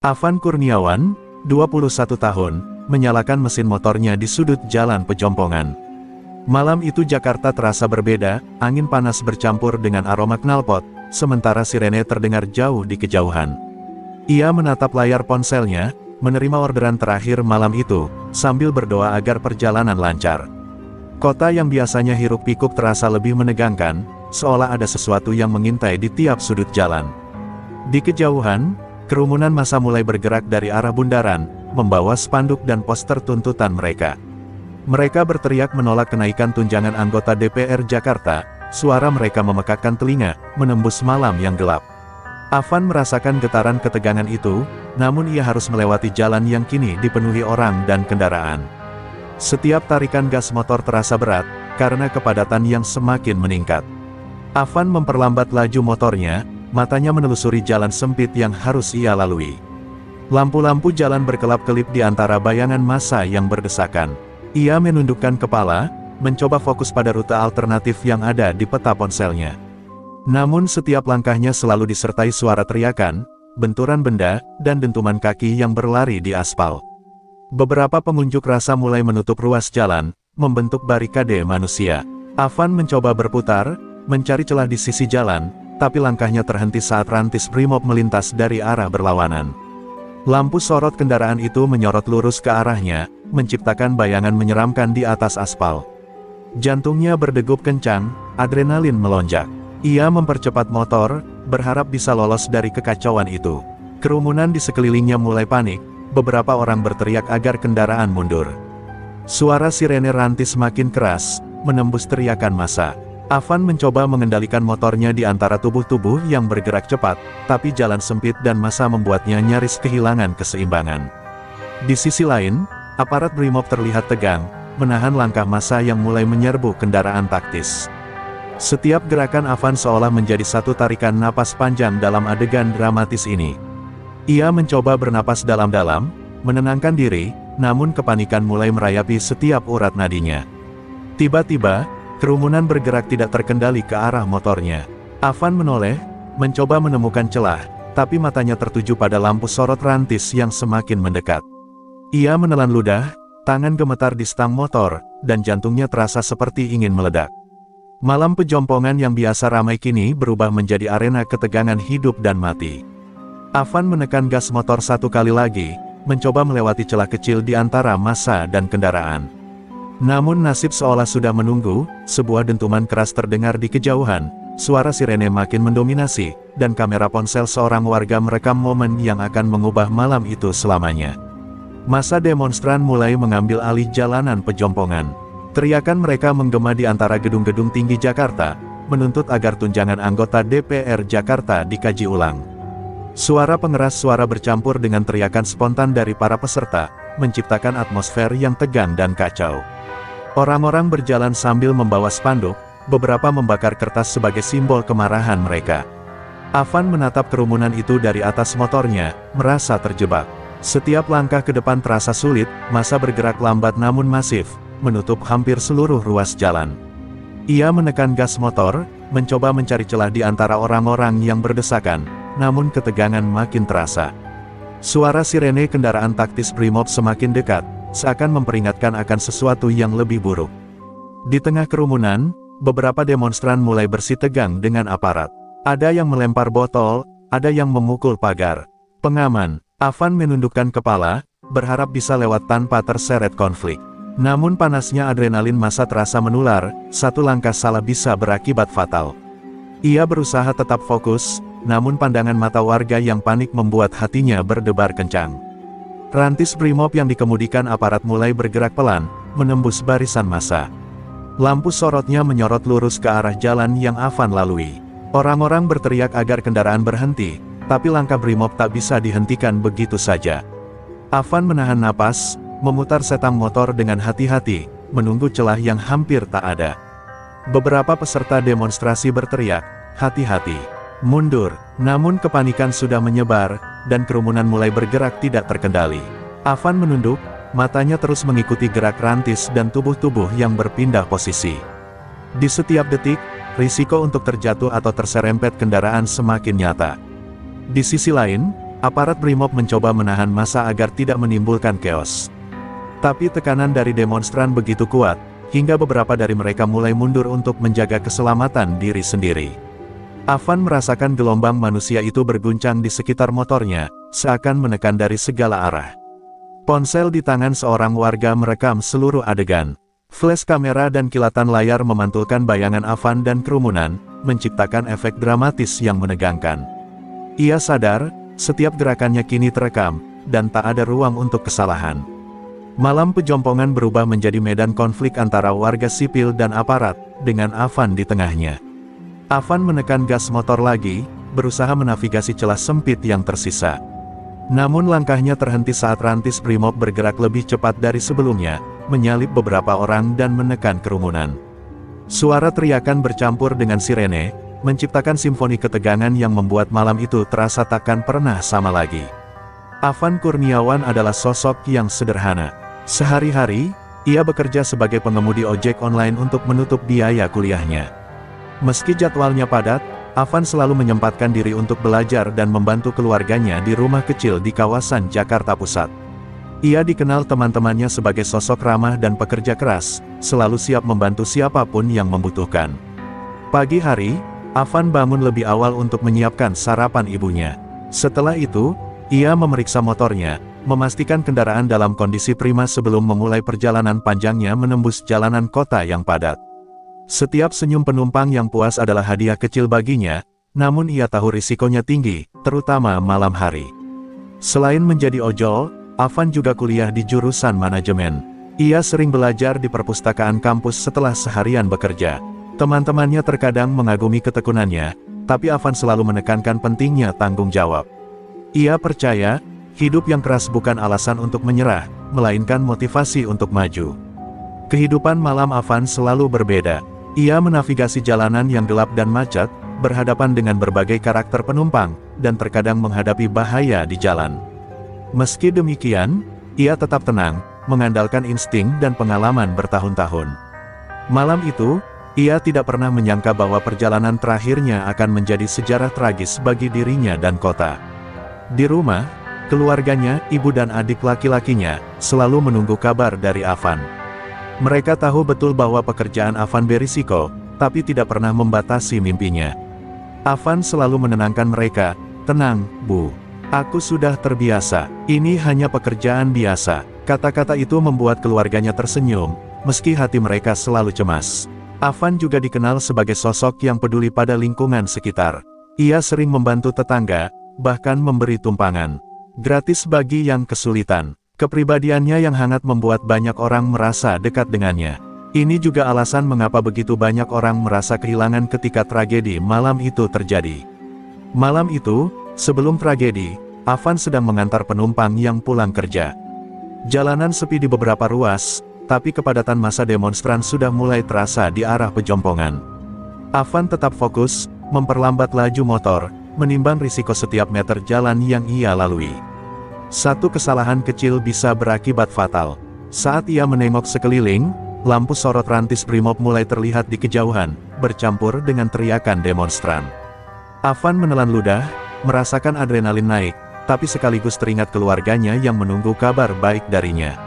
Afan Kurniawan, 21 tahun, menyalakan mesin motornya di sudut jalan Pejompongan. Malam itu Jakarta terasa berbeda, angin panas bercampur dengan aroma knalpot, sementara sirene terdengar jauh di kejauhan. Ia menatap layar ponselnya, menerima orderan terakhir malam itu, sambil berdoa agar perjalanan lancar. Kota yang biasanya hiruk-pikuk terasa lebih menegangkan, seolah ada sesuatu yang mengintai di tiap sudut jalan. Di kejauhan, kerumunan massa mulai bergerak dari arah bundaran, membawa spanduk dan poster tuntutan mereka. Mereka berteriak menolak kenaikan tunjangan anggota DPR Jakarta, suara mereka memekakkan telinga, menembus malam yang gelap. Afan merasakan getaran ketegangan itu, namun ia harus melewati jalan yang kini dipenuhi orang dan kendaraan. Setiap tarikan gas motor terasa berat, karena kepadatan yang semakin meningkat. Afan memperlambat laju motornya, matanya menelusuri jalan sempit yang harus ia lalui. Lampu-lampu jalan berkelap-kelip di antara bayangan massa yang berdesakan. Ia menundukkan kepala, mencoba fokus pada rute alternatif yang ada di peta ponselnya. Namun setiap langkahnya selalu disertai suara teriakan, benturan benda, dan dentuman kaki yang berlari di aspal. Beberapa pengunjuk rasa mulai menutup ruas jalan, membentuk barikade manusia. Afan mencoba berputar, mencari celah di sisi jalan, tapi langkahnya terhenti saat rantis Brimob melintas dari arah berlawanan. Lampu sorot kendaraan itu menyorot lurus ke arahnya, menciptakan bayangan menyeramkan di atas aspal. Jantungnya berdegup kencang, adrenalin melonjak. Ia mempercepat motor, berharap bisa lolos dari kekacauan itu. Kerumunan di sekelilingnya mulai panik, beberapa orang berteriak agar kendaraan mundur. Suara sirene rantis semakin keras, menembus teriakan massa. Afan mencoba mengendalikan motornya di antara tubuh-tubuh yang bergerak cepat, tapi jalan sempit dan massa membuatnya nyaris kehilangan keseimbangan. Di sisi lain, aparat Brimob terlihat tegang, menahan langkah massa yang mulai menyerbu kendaraan taktis. Setiap gerakan Afan seolah menjadi satu tarikan napas panjang dalam adegan dramatis ini. Ia mencoba bernapas dalam-dalam, menenangkan diri, namun kepanikan mulai merayapi setiap urat nadinya. Tiba-tiba, kerumunan bergerak tidak terkendali ke arah motornya. Afan menoleh, mencoba menemukan celah, tapi matanya tertuju pada lampu sorot rantis yang semakin mendekat. Ia menelan ludah, tangan gemetar di stang motor, dan jantungnya terasa seperti ingin meledak. Malam Pejompongan yang biasa ramai kini berubah menjadi arena ketegangan hidup dan mati. Afan menekan gas motor satu kali lagi, mencoba melewati celah kecil di antara massa dan kendaraan. Namun nasib seolah sudah menunggu, sebuah dentuman keras terdengar di kejauhan, suara sirene makin mendominasi, dan kamera ponsel seorang warga merekam momen yang akan mengubah malam itu selamanya. Massa demonstran mulai mengambil alih jalanan Pejompongan. Teriakan mereka menggema di antara gedung-gedung tinggi Jakarta, menuntut agar tunjangan anggota DPR Jakarta dikaji ulang. Suara pengeras suara bercampur dengan teriakan spontan dari para peserta, menciptakan atmosfer yang tegang dan kacau. Orang-orang berjalan sambil membawa spanduk, beberapa membakar kertas sebagai simbol kemarahan mereka. Afan menatap kerumunan itu dari atas motornya, merasa terjebak. Setiap langkah ke depan terasa sulit, massa bergerak lambat namun masif, menutup hampir seluruh ruas jalan. Ia menekan gas motor, mencoba mencari celah di antara orang-orang yang berdesakan, namun ketegangan makin terasa. Suara sirene kendaraan taktis Brimob semakin dekat, seakan memperingatkan akan sesuatu yang lebih buruk. Di tengah kerumunan, beberapa demonstran mulai bersitegang dengan aparat. Ada yang melempar botol, ada yang memukul pagar. Pengaman, Afan menundukkan kepala, berharap bisa lewat tanpa terseret konflik. Namun panasnya adrenalin massa terasa menular, satu langkah salah bisa berakibat fatal. Ia berusaha tetap fokus, namun pandangan mata warga yang panik membuat hatinya berdebar kencang. Rantis Brimob yang dikemudikan aparat mulai bergerak pelan, menembus barisan massa. Lampu sorotnya menyorot lurus ke arah jalan yang Afan lalui. Orang-orang berteriak agar kendaraan berhenti, tapi langkah Brimob tak bisa dihentikan begitu saja. Afan menahan napas, memutar setang motor dengan hati-hati, menunggu celah yang hampir tak ada. Beberapa peserta demonstrasi berteriak, "Hati-hati, mundur!" Namun kepanikan sudah menyebar, dan kerumunan mulai bergerak tidak terkendali. Afan menunduk, matanya terus mengikuti gerak rantis dan tubuh-tubuh yang berpindah posisi. Di setiap detik, risiko untuk terjatuh atau terserempet kendaraan semakin nyata. Di sisi lain, Aparat Brimob mencoba menahan massa agar tidak menimbulkan chaos. Tapi tekanan dari demonstran begitu kuat, hingga beberapa dari mereka mulai mundur untuk menjaga keselamatan diri sendiri. Avan merasakan gelombang manusia itu berguncang di sekitar motornya, seakan menekan dari segala arah. Ponsel di tangan seorang warga merekam seluruh adegan. Flash kamera dan kilatan layar memantulkan bayangan Avan dan kerumunan, menciptakan efek dramatis yang menegangkan. Ia sadar, setiap gerakannya kini terekam, dan tak ada ruang untuk kesalahan. Malam pejompongan berubah menjadi medan konflik antara warga sipil dan aparat, dengan Avan di tengahnya. Avan menekan gas motor lagi, berusaha menavigasi celah sempit yang tersisa. Namun langkahnya terhenti saat rantis Brimob bergerak lebih cepat dari sebelumnya, menyalip beberapa orang dan menekan kerumunan. Suara teriakan bercampur dengan sirene, menciptakan simfoni ketegangan yang membuat malam itu terasa takkan pernah sama lagi. Avan Kurniawan adalah sosok yang sederhana. Sehari-hari, ia bekerja sebagai pengemudi ojek online untuk menutup biaya kuliahnya. Meski jadwalnya padat, Avan selalu menyempatkan diri untuk belajar dan membantu keluarganya di rumah kecil di kawasan Jakarta Pusat. Ia dikenal teman-temannya sebagai sosok ramah dan pekerja keras, selalu siap membantu siapapun yang membutuhkan. Pagi hari, Avan bangun lebih awal untuk menyiapkan sarapan ibunya. Setelah itu, ia memeriksa motornya, memastikan kendaraan dalam kondisi prima sebelum memulai perjalanan panjangnya menembus jalanan kota yang padat. Setiap senyum penumpang yang puas adalah hadiah kecil baginya, namun ia tahu risikonya tinggi, terutama malam hari. Selain menjadi ojol, Avan juga kuliah di jurusan manajemen. Ia sering belajar di perpustakaan kampus setelah seharian bekerja. Teman-temannya terkadang mengagumi ketekunannya, tapi Avan selalu menekankan pentingnya tanggung jawab. Ia percaya, hidup yang keras bukan alasan untuk menyerah, melainkan motivasi untuk maju. Kehidupan malam Avan selalu berbeda. Ia menavigasi jalanan yang gelap dan macet, berhadapan dengan berbagai karakter penumpang, dan terkadang menghadapi bahaya di jalan. Meski demikian, ia tetap tenang, mengandalkan insting dan pengalaman bertahun-tahun. Malam itu, ia tidak pernah menyangka bahwa perjalanan terakhirnya akan menjadi sejarah tragis bagi dirinya dan kota. Di rumah, keluarganya, ibu dan adik laki-lakinya, selalu menunggu kabar dari Avan. Mereka tahu betul bahwa pekerjaan Avan berisiko, tapi tidak pernah membatasi mimpinya. Avan selalu menenangkan mereka, "Tenang, Bu. Aku sudah terbiasa. Ini hanya pekerjaan biasa." Kata-kata itu membuat keluarganya tersenyum, meski hati mereka selalu cemas. Avan juga dikenal sebagai sosok yang peduli pada lingkungan sekitar. Ia sering membantu tetangga, bahkan memberi tumpangan gratis bagi yang kesulitan. Kepribadiannya yang hangat membuat banyak orang merasa dekat dengannya. Ini juga alasan mengapa begitu banyak orang merasa kehilangan ketika tragedi malam itu terjadi. Malam itu, sebelum tragedi, Avan sedang mengantar penumpang yang pulang kerja. Jalanan sepi di beberapa ruas, tapi kepadatan massa demonstran sudah mulai terasa di arah pejompongan. Avan tetap fokus, memperlambat laju motor, menimbang risiko setiap meter jalan yang ia lalui. Satu kesalahan kecil bisa berakibat fatal. Saat ia menengok sekeliling, lampu sorot rantis Brimob mulai terlihat di kejauhan, bercampur dengan teriakan demonstran. Avan menelan ludah, merasakan adrenalin naik, tapi sekaligus teringat keluarganya yang menunggu kabar baik darinya.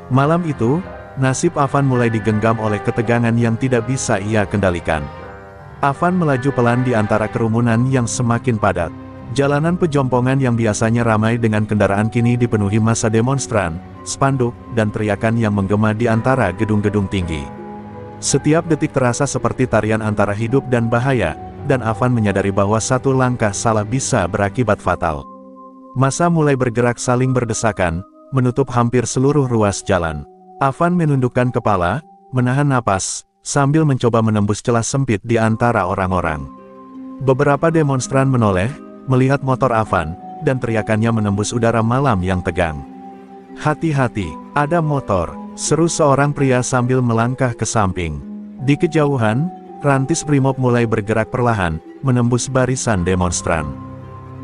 Malam itu, nasib Avan mulai digenggam oleh ketegangan yang tidak bisa ia kendalikan. Avan melaju pelan di antara kerumunan yang semakin padat. Jalanan pejompongan yang biasanya ramai dengan kendaraan kini dipenuhi massa demonstran, spanduk, dan teriakan yang menggema di antara gedung-gedung tinggi. Setiap detik terasa seperti tarian antara hidup dan bahaya, dan Avan menyadari bahwa satu langkah salah bisa berakibat fatal. Massa mulai bergerak saling berdesakan, menutup hampir seluruh ruas jalan. Avan menundukkan kepala, menahan napas, sambil mencoba menembus celah sempit di antara orang-orang. Beberapa demonstran menoleh, melihat motor Avan, dan teriakannya menembus udara malam yang tegang. "Hati-hati, ada motor!" seru seorang pria sambil melangkah ke samping. Di kejauhan, rantis Brimob mulai bergerak perlahan, menembus barisan demonstran.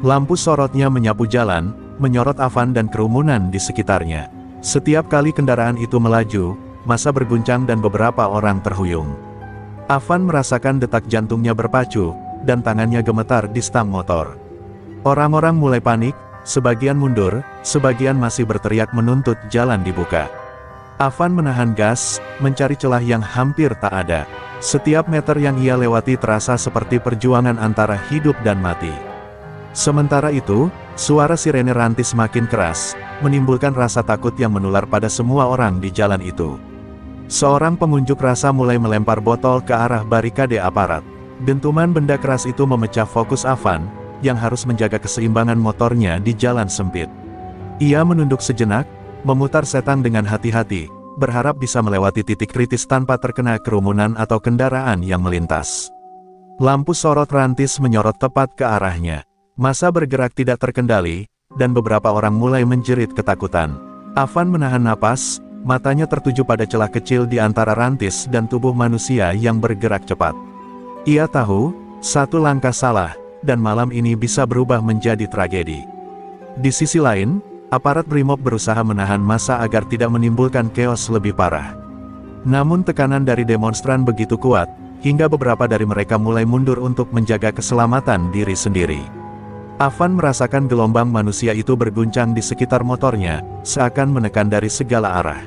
Lampu sorotnya menyapu jalan, menyorot Avan dan kerumunan di sekitarnya. Setiap kali kendaraan itu melaju, massa berguncang dan beberapa orang terhuyung. Avan merasakan detak jantungnya berpacu, dan tangannya gemetar di stang motor. Orang-orang mulai panik, sebagian mundur, sebagian masih berteriak menuntut jalan dibuka. Avan menahan gas, mencari celah yang hampir tak ada. Setiap meter yang ia lewati terasa seperti perjuangan antara hidup dan mati. Sementara itu, suara sirene rantis semakin keras, menimbulkan rasa takut yang menular pada semua orang di jalan itu. Seorang pengunjuk rasa mulai melempar botol ke arah barikade aparat. Dentuman benda keras itu memecah fokus Avan, yang harus menjaga keseimbangan motornya di jalan sempit. Ia menunduk sejenak, memutar setang dengan hati-hati, berharap bisa melewati titik kritis tanpa terkena kerumunan atau kendaraan yang melintas. Lampu sorot rantis menyorot tepat ke arahnya. Massa bergerak tidak terkendali, dan beberapa orang mulai menjerit ketakutan. Avan menahan napas, matanya tertuju pada celah kecil di antara rantis dan tubuh manusia yang bergerak cepat. Ia tahu, satu langkah salah, dan malam ini bisa berubah menjadi tragedi. Di sisi lain, aparat Brimob berusaha menahan massa agar tidak menimbulkan chaos lebih parah. Namun tekanan dari demonstran begitu kuat, hingga beberapa dari mereka mulai mundur untuk menjaga keselamatan diri sendiri. Avan merasakan gelombang manusia itu berguncang di sekitar motornya, seakan menekan dari segala arah.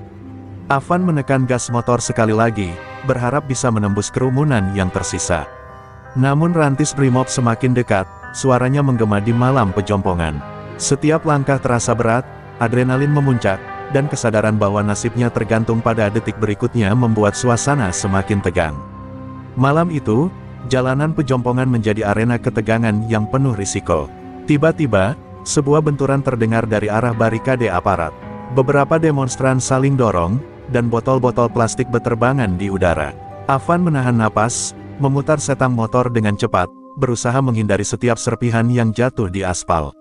Avan menekan gas motor sekali lagi, berharap bisa menembus kerumunan yang tersisa. Namun rantis Brimob semakin dekat, suaranya menggema di malam pejompongan. Setiap langkah terasa berat, adrenalin memuncak, dan kesadaran bahwa nasibnya tergantung pada detik berikutnya membuat suasana semakin tegang. Malam itu, jalanan pejompongan menjadi arena ketegangan yang penuh risiko. Tiba-tiba, sebuah benturan terdengar dari arah barikade aparat. Beberapa demonstran saling dorong, dan botol-botol plastik berterbangan di udara. Avan menahan napas, memutar setang motor dengan cepat, berusaha menghindari setiap serpihan yang jatuh di aspal.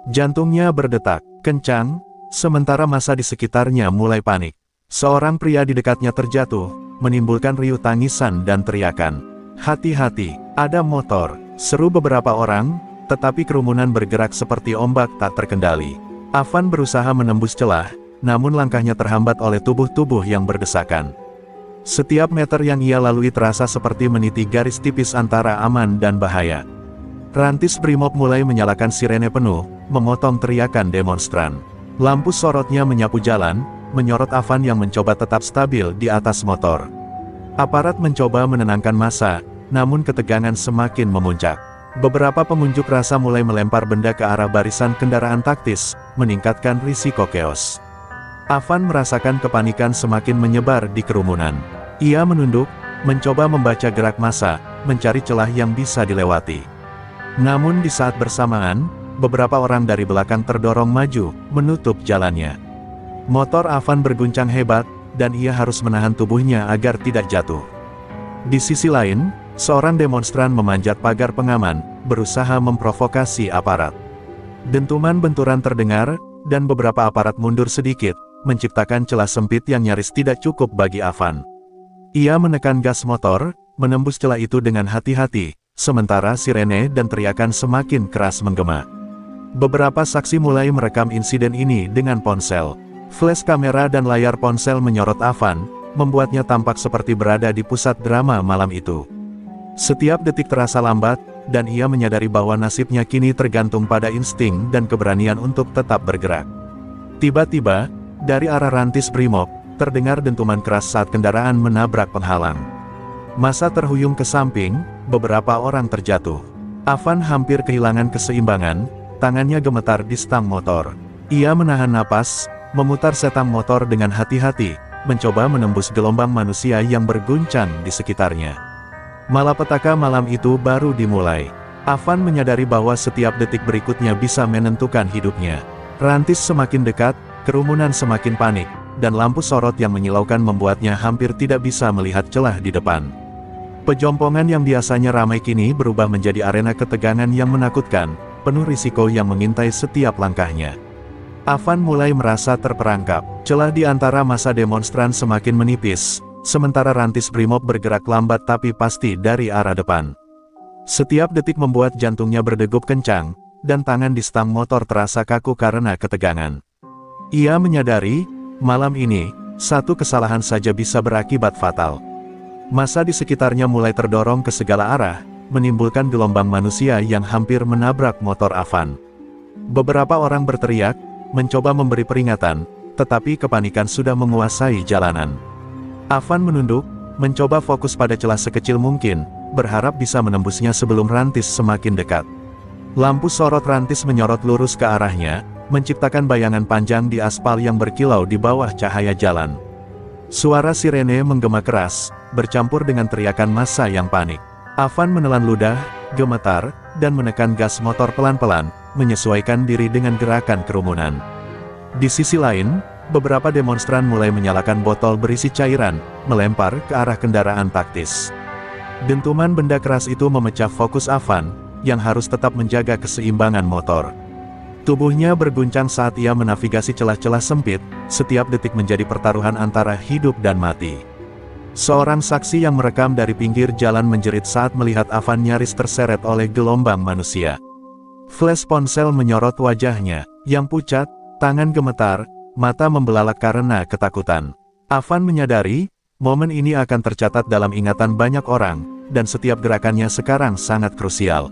Jantungnya berdetak kencang, sementara massa di sekitarnya mulai panik. Seorang pria di dekatnya terjatuh, menimbulkan riuh tangisan dan teriakan. "Hati-hati, ada motor!" seru beberapa orang, tetapi kerumunan bergerak seperti ombak tak terkendali. Avan berusaha menembus celah, namun langkahnya terhambat oleh tubuh-tubuh yang berdesakan. Setiap meter yang ia lalui terasa seperti meniti garis tipis antara aman dan bahaya. Rantis Brimob mulai menyalakan sirene penuh, memotong teriakan demonstran. Lampu sorotnya menyapu jalan, menyorot Avan yang mencoba tetap stabil di atas motor. Aparat mencoba menenangkan massa, namun ketegangan semakin memuncak. Beberapa pengunjuk rasa mulai melempar benda ke arah barisan kendaraan taktis, meningkatkan risiko chaos. Avan merasakan kepanikan semakin menyebar di kerumunan. Ia menunduk, mencoba membaca gerak massa, mencari celah yang bisa dilewati. Namun di saat bersamaan, beberapa orang dari belakang terdorong maju, menutup jalannya. Motor Avan berguncang hebat, dan ia harus menahan tubuhnya agar tidak jatuh. Di sisi lain, seorang demonstran memanjat pagar pengaman, berusaha memprovokasi aparat. Dentuman benturan terdengar, dan beberapa aparat mundur sedikit, menciptakan celah sempit yang nyaris tidak cukup bagi Avan. Ia menekan gas motor, menembus celah itu dengan hati-hati, sementara sirene dan teriakan semakin keras menggema. Beberapa saksi mulai merekam insiden ini dengan ponsel. Flash kamera dan layar ponsel menyorot Avan, membuatnya tampak seperti berada di pusat drama malam itu. Setiap detik terasa lambat, dan ia menyadari bahwa nasibnya kini tergantung pada insting dan keberanian untuk tetap bergerak. Tiba-tiba, dari arah rantis Brimob, terdengar dentuman keras saat kendaraan menabrak penghalang. Massa terhuyung ke samping, beberapa orang terjatuh. Avan hampir kehilangan keseimbangan, tangannya gemetar di stang motor. Ia menahan napas, memutar setang motor dengan hati-hati, mencoba menembus gelombang manusia yang berguncang di sekitarnya. Malapetaka malam itu baru dimulai. Avan menyadari bahwa setiap detik berikutnya bisa menentukan hidupnya. Rantis semakin dekat, kerumunan semakin panik, dan lampu sorot yang menyilaukan membuatnya hampir tidak bisa melihat celah di depan. Pejompongan yang biasanya ramai kini berubah menjadi arena ketegangan yang menakutkan, penuh risiko yang mengintai setiap langkahnya. Avan mulai merasa terperangkap. Celah di antara massa demonstran semakin menipis, sementara rantis Brimob bergerak lambat tapi pasti dari arah depan. Setiap detik membuat jantungnya berdegup kencang, dan tangan di stang motor terasa kaku karena ketegangan. Ia menyadari, malam ini, satu kesalahan saja bisa berakibat fatal. Massa di sekitarnya mulai terdorong ke segala arah, menimbulkan gelombang manusia yang hampir menabrak motor Avan. Beberapa orang berteriak, mencoba memberi peringatan, tetapi kepanikan sudah menguasai jalanan. Avan menunduk, mencoba fokus pada celah sekecil mungkin, berharap bisa menembusnya sebelum Rantis semakin dekat. Lampu sorot Rantis menyorot lurus ke arahnya, menciptakan bayangan panjang di aspal yang berkilau di bawah cahaya jalan. Suara sirene menggema keras, bercampur dengan teriakan massa yang panik. Avan menelan ludah, gemetar, dan menekan gas motor pelan-pelan, menyesuaikan diri dengan gerakan kerumunan. Di sisi lain, beberapa demonstran mulai menyalakan botol berisi cairan, melempar ke arah kendaraan taktis. Dentuman benda keras itu memecah fokus Avan, yang harus tetap menjaga keseimbangan motor. Tubuhnya berguncang saat ia menavigasi celah-celah sempit, setiap detik menjadi pertaruhan antara hidup dan mati. Seorang saksi yang merekam dari pinggir jalan menjerit saat melihat Avan nyaris terseret oleh gelombang manusia. Flash ponsel menyorot wajahnya, yang pucat, tangan gemetar, mata membelalak karena ketakutan. Avan menyadari, momen ini akan tercatat dalam ingatan banyak orang, dan setiap gerakannya sekarang sangat krusial.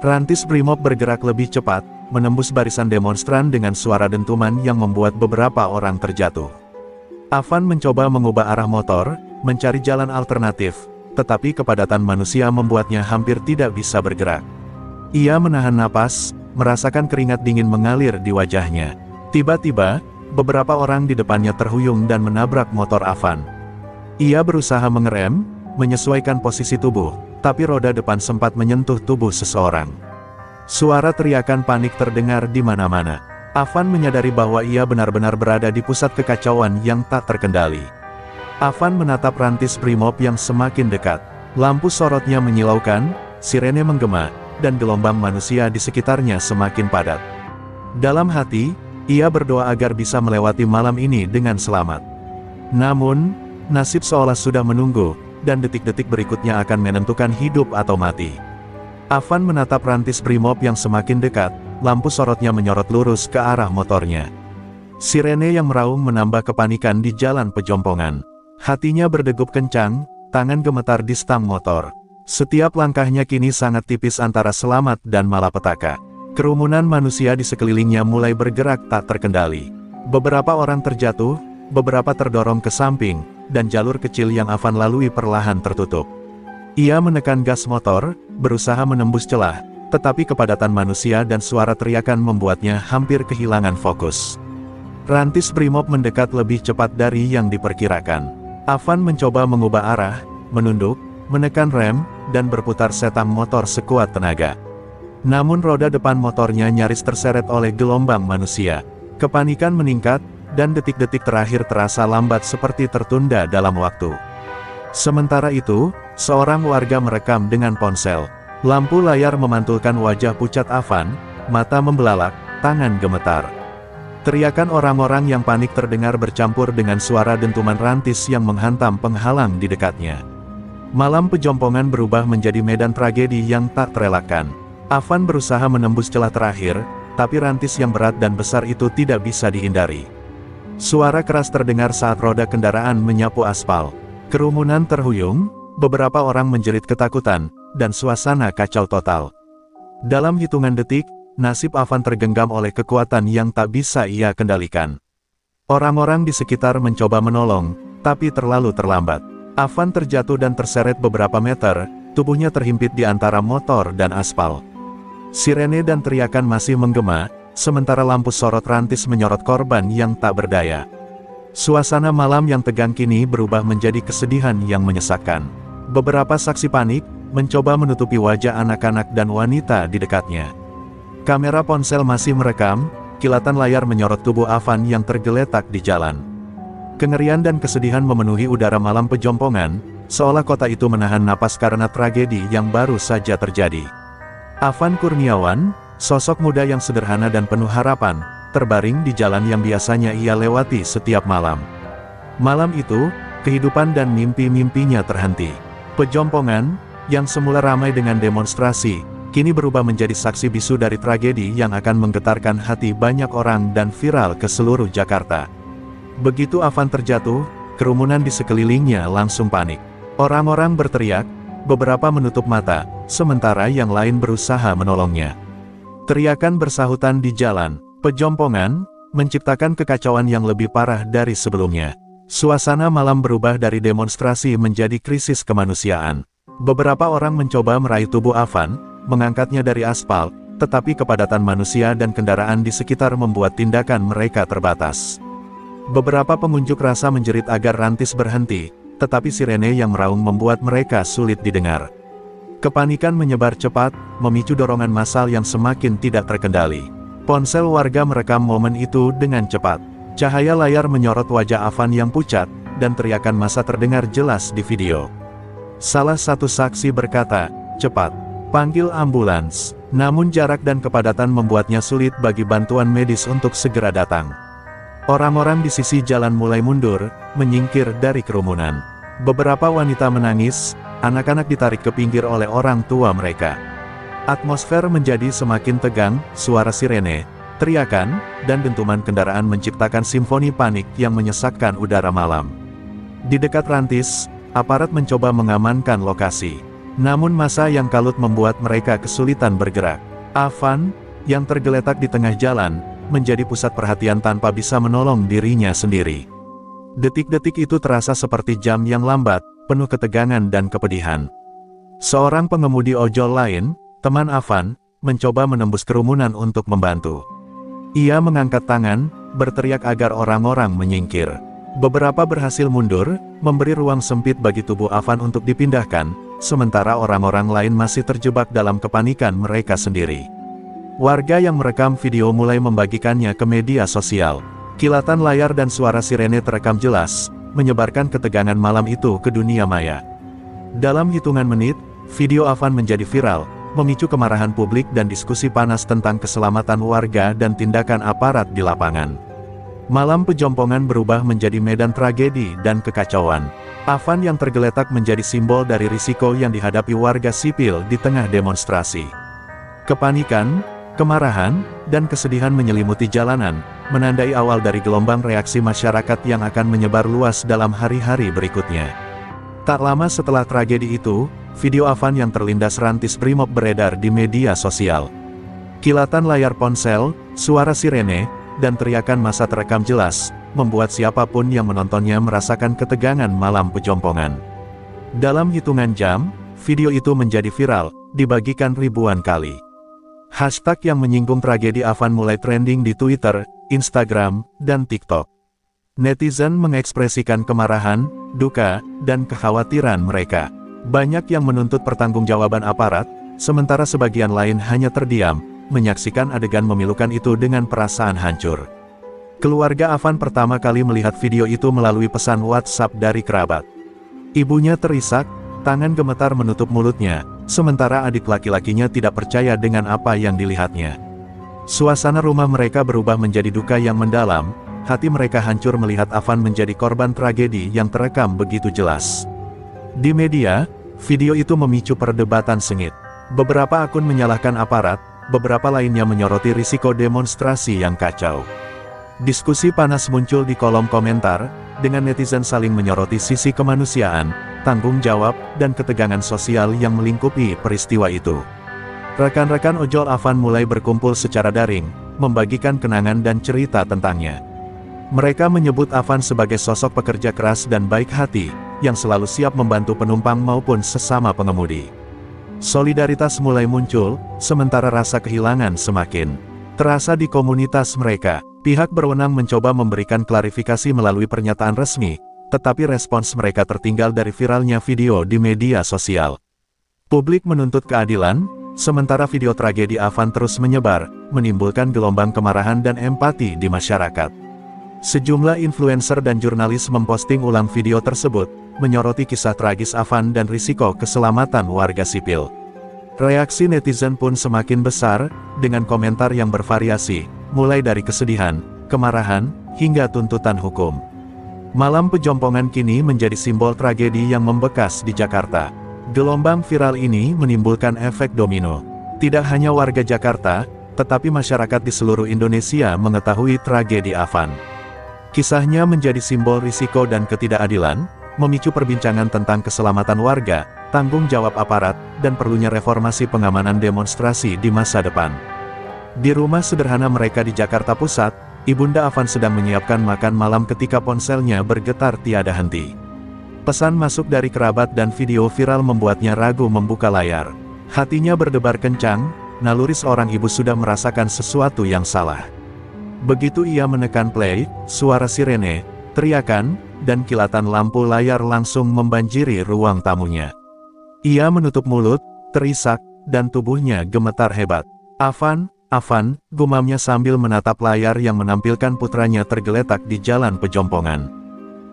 Rantis Brimob bergerak lebih cepat, menembus barisan demonstran dengan suara dentuman yang membuat beberapa orang terjatuh. Avan mencoba mengubah arah motor, mencari jalan alternatif, tetapi kepadatan manusia membuatnya hampir tidak bisa bergerak. Ia menahan napas, merasakan keringat dingin mengalir di wajahnya. Tiba-tiba, beberapa orang di depannya terhuyung dan menabrak motor Avan. Ia berusaha mengerem, menyesuaikan posisi tubuh, tapi roda depan sempat menyentuh tubuh seseorang. Suara teriakan panik terdengar di mana-mana. Avan menyadari bahwa ia benar-benar berada di pusat kekacauan yang tak terkendali. Avan menatap Rantis Brimob yang semakin dekat. Lampu sorotnya menyilaukan, sirene menggema, dan gelombang manusia di sekitarnya semakin padat. Dalam hati, ia berdoa agar bisa melewati malam ini dengan selamat. Namun, nasib seolah sudah menunggu, dan detik-detik berikutnya akan menentukan hidup atau mati. Avan menatap Rantis Brimob yang semakin dekat, lampu sorotnya menyorot lurus ke arah motornya. Sirene yang meraung menambah kepanikan di jalan pejompongan. Hatinya berdegup kencang, tangan gemetar di stang motor. Setiap langkahnya kini sangat tipis antara selamat dan malapetaka. Kerumunan manusia di sekelilingnya mulai bergerak tak terkendali. Beberapa orang terjatuh, beberapa terdorong ke samping, dan jalur kecil yang Avan lalui perlahan tertutup. Ia menekan gas motor, berusaha menembus celah, tetapi kepadatan manusia dan suara teriakan membuatnya hampir kehilangan fokus. Rantis Brimob mendekat lebih cepat dari yang diperkirakan. Avan mencoba mengubah arah, menunduk, menekan rem, dan berputar setang motor sekuat tenaga. Namun roda depan motornya nyaris terseret oleh gelombang manusia. Kepanikan meningkat, dan detik-detik terakhir terasa lambat seperti tertunda dalam waktu. Sementara itu, seorang warga merekam dengan ponsel. Lampu layar memantulkan wajah pucat Avan, mata membelalak, tangan gemetar. Teriakan orang-orang yang panik terdengar bercampur dengan suara dentuman Rantis yang menghantam penghalang di dekatnya. Malam pejompongan berubah menjadi medan tragedi yang tak terelakkan. Avan berusaha menembus celah terakhir, tapi Rantis yang berat dan besar itu tidak bisa dihindari. Suara keras terdengar saat roda kendaraan menyapu aspal. Kerumunan terhuyung, beberapa orang menjerit ketakutan, dan suasana kacau total. Dalam hitungan detik, nasib Avan tergenggam oleh kekuatan yang tak bisa ia kendalikan. Orang-orang di sekitar mencoba menolong, tapi terlalu terlambat. Avan terjatuh dan terseret beberapa meter, tubuhnya terhimpit di antara motor dan aspal. Sirene dan teriakan masih menggema, sementara lampu sorot Rantis menyorot korban yang tak berdaya. Suasana malam yang tegang kini berubah menjadi kesedihan yang menyesakkan. Beberapa saksi panik, mencoba menutupi wajah anak-anak dan wanita di dekatnya. Kamera ponsel masih merekam, kilatan layar menyorot tubuh Avan yang tergeletak di jalan. Kengerian dan kesedihan memenuhi udara malam pejompongan, seolah kota itu menahan napas karena tragedi yang baru saja terjadi. Avan Kurniawan, sosok muda yang sederhana dan penuh harapan, terbaring di jalan yang biasanya ia lewati setiap malam. Malam itu, kehidupan dan mimpi-mimpinya terhenti. Pejompongan, yang semula ramai dengan demonstrasi, kini berubah menjadi saksi bisu dari tragedi yang akan menggetarkan hati banyak orang dan viral ke seluruh Jakarta. Begitu Avan terjatuh, kerumunan di sekelilingnya langsung panik. Orang-orang berteriak, beberapa menutup mata, sementara yang lain berusaha menolongnya. Teriakan bersahutan di jalan pejompongan, menciptakan kekacauan yang lebih parah dari sebelumnya. Suasana malam berubah dari demonstrasi menjadi krisis kemanusiaan. Beberapa orang mencoba meraih tubuh Afan, mengangkatnya dari aspal, tetapi kepadatan manusia dan kendaraan di sekitar membuat tindakan mereka terbatas. Beberapa pengunjuk rasa menjerit agar Rantis berhenti, tetapi sirene yang meraung membuat mereka sulit didengar. Kepanikan menyebar cepat, memicu dorongan massal yang semakin tidak terkendali. Ponsel warga merekam momen itu dengan cepat. Cahaya layar menyorot wajah Afan yang pucat, dan teriakan massa terdengar jelas di video. Salah satu saksi berkata, "Cepat, panggil ambulans." Namun jarak dan kepadatan membuatnya sulit bagi bantuan medis untuk segera datang. Orang-orang di sisi jalan mulai mundur, menyingkir dari kerumunan. Beberapa wanita menangis, anak-anak ditarik ke pinggir oleh orang tua mereka. Atmosfer menjadi semakin tegang, suara sirene, teriakan, dan dentuman kendaraan menciptakan simfoni panik yang menyesakkan udara malam. Di dekat Rantis, aparat mencoba mengamankan lokasi. Namun massa yang kalut membuat mereka kesulitan bergerak. Afan, yang tergeletak di tengah jalan, menjadi pusat perhatian tanpa bisa menolong dirinya sendiri. Detik-detik itu terasa seperti jam yang lambat, penuh ketegangan dan kepedihan. Seorang pengemudi ojol lain, teman Afan, mencoba menembus kerumunan untuk membantu. Ia mengangkat tangan, berteriak agar orang-orang menyingkir. Beberapa berhasil mundur, memberi ruang sempit bagi tubuh Afan untuk dipindahkan, sementara orang-orang lain masih terjebak dalam kepanikan mereka sendiri. Warga yang merekam video mulai membagikannya ke media sosial. Kilatan layar dan suara sirene terekam jelas, menyebarkan ketegangan malam itu ke dunia maya. Dalam hitungan menit, video Afan menjadi viral, memicu kemarahan publik dan diskusi panas tentang keselamatan warga dan tindakan aparat di lapangan. Malam pejompongan berubah menjadi medan tragedi dan kekacauan. Afan yang tergeletak menjadi simbol dari risiko yang dihadapi warga sipil di tengah demonstrasi. Kepanikan, kemarahan, dan kesedihan menyelimuti jalanan, menandai awal dari gelombang reaksi masyarakat yang akan menyebar luas dalam hari-hari berikutnya. Tak lama setelah tragedi itu, video Afan yang terlindas Rantis Brimob beredar di media sosial. Kilatan layar ponsel, suara sirene, dan teriakan massa terekam jelas, membuat siapapun yang menontonnya merasakan ketegangan malam pejompongan. Dalam hitungan jam, video itu menjadi viral, dibagikan ribuan kali. Hashtag yang menyinggung tragedi Afan mulai trending di Twitter, Instagram, dan TikTok. Netizen mengekspresikan kemarahan, duka, dan kekhawatiran mereka. Banyak yang menuntut pertanggungjawaban aparat, sementara sebagian lain hanya terdiam, menyaksikan adegan memilukan itu dengan perasaan hancur. Keluarga Afan pertama kali melihat video itu melalui pesan WhatsApp dari kerabat. Ibunya terisak, tangan gemetar menutup mulutnya, sementara adik laki-lakinya tidak percaya dengan apa yang dilihatnya. Suasana rumah mereka berubah menjadi duka yang mendalam, hati mereka hancur melihat Afan menjadi korban tragedi yang terekam begitu jelas. Di media, video itu memicu perdebatan sengit. Beberapa akun menyalahkan aparat, beberapa lainnya menyoroti risiko demonstrasi yang kacau. Diskusi panas muncul di kolom komentar, dengan netizen saling menyoroti sisi kemanusiaan, tanggung jawab, dan ketegangan sosial yang melingkupi peristiwa itu. Rekan-rekan ojol Afan mulai berkumpul secara daring, membagikan kenangan dan cerita tentangnya. Mereka menyebut Afan sebagai sosok pekerja keras dan baik hati, yang selalu siap membantu penumpang maupun sesama pengemudi. Solidaritas mulai muncul, sementara rasa kehilangan semakin terasa di komunitas mereka. Pihak berwenang mencoba memberikan klarifikasi melalui pernyataan resmi, tetapi respons mereka tertinggal dari viralnya video di media sosial. Publik menuntut keadilan, sementara video tragedi Afan terus menyebar, menimbulkan gelombang kemarahan dan empati di masyarakat. Sejumlah influencer dan jurnalis memposting ulang video tersebut, menyoroti kisah tragis Afan dan risiko keselamatan warga sipil. Reaksi netizen pun semakin besar, dengan komentar yang bervariasi, mulai dari kesedihan, kemarahan, hingga tuntutan hukum. Malam pejompongan kini menjadi simbol tragedi yang membekas di Jakarta. Gelombang viral ini menimbulkan efek domino. Tidak hanya warga Jakarta, tetapi masyarakat di seluruh Indonesia mengetahui tragedi Afan. Kisahnya menjadi simbol risiko dan ketidakadilan, memicu perbincangan tentang keselamatan warga, tanggung jawab aparat, dan perlunya reformasi pengamanan demonstrasi di masa depan. Di rumah sederhana mereka di Jakarta Pusat, Ibunda Afan sedang menyiapkan makan malam ketika ponselnya bergetar tiada henti. Pesan masuk dari kerabat dan video viral membuatnya ragu membuka layar. Hatinya berdebar kencang, naluri seorang ibu sudah merasakan sesuatu yang salah. Begitu ia menekan play, suara sirene, teriakan, dan kilatan lampu layar langsung membanjiri ruang tamunya. Ia menutup mulut, terisak, dan tubuhnya gemetar hebat. "Afan, Afan," gumamnya sambil menatap layar yang menampilkan putranya tergeletak di jalan Pejompongan.